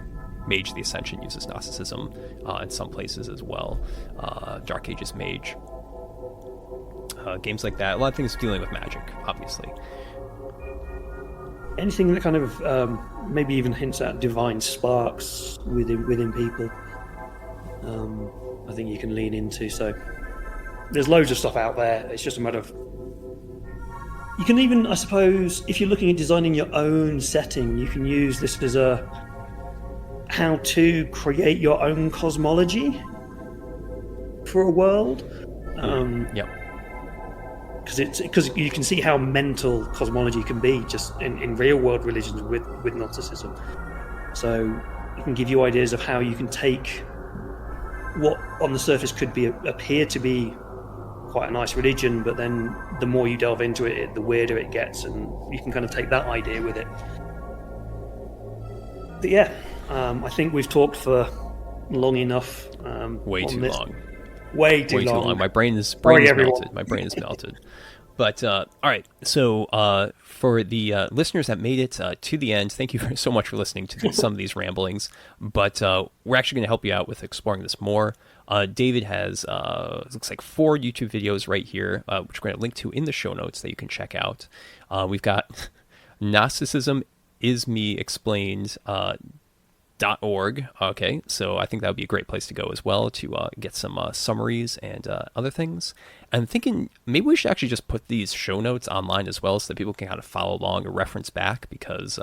Mage of the Ascension uses Gnosticism in some places as well. Dark Ages Mage. Games like that. A lot of things dealing with magic, obviously. Anything that kind of maybe even hints at divine sparks within people, I think you can lean into. So there's loads of stuff out there. It's just a matter of... You can even, I suppose, if you're looking at designing your own setting, you can use this as how to create your own cosmology for a world. Because you can see how mental cosmology can be just in real world religions with Gnosticism. So it can give you ideas of how you can take what on the surface could appear to be quite a nice religion, but then the more you delve into it, the weirder it gets, and you can kind of take that idea with it. But I think we've talked for long enough. Way too long. Way too long. My brain is melted. My brain is melted. But all right, so for the listeners that made it to the end, thank you so much for listening to some of these ramblings. But we're actually going to help you out with exploring this more. David has looks like 4 YouTube videos right here, which we're going to link to in the show notes that you can check out. We've got Gnosticism is Me Explained. .org. Okay, so I think that would be a great place to go as well to get some summaries and other things. I'm thinking maybe we should actually just put these show notes online as well so that people can kind of follow along or reference back, because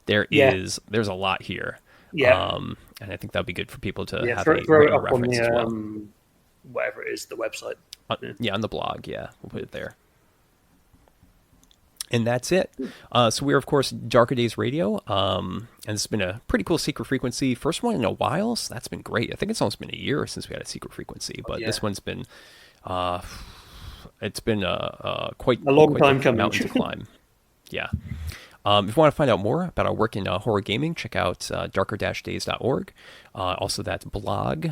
there's a lot here. And I think that would be good for people to have a reference as well. Whatever it is, the website. On the blog. Yeah, we'll put it there. And that's it. So we're, of course, Darker Days Radio, and it's been a pretty cool Secret Frequency. First one in a while, so that's been great. I think it's almost been a year since we had a Secret Frequency, but this one's been, it's been quite a long time coming. Mountain to climb. Yeah. If you want to find out more about our work in horror gaming, check out darker-days.org. Also, that blog,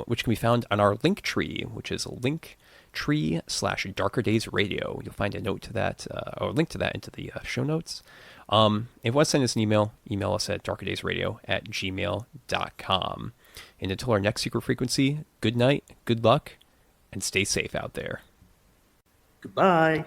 which can be found on our link tree, which is linktree/Darker Days Radio. You'll find a note to that, or a link to that into the show notes. If you want to send us an email us at darkerdaysradio@gmail.com. And until our next Secret Frequency, good night, good luck, and stay safe out there. Goodbye.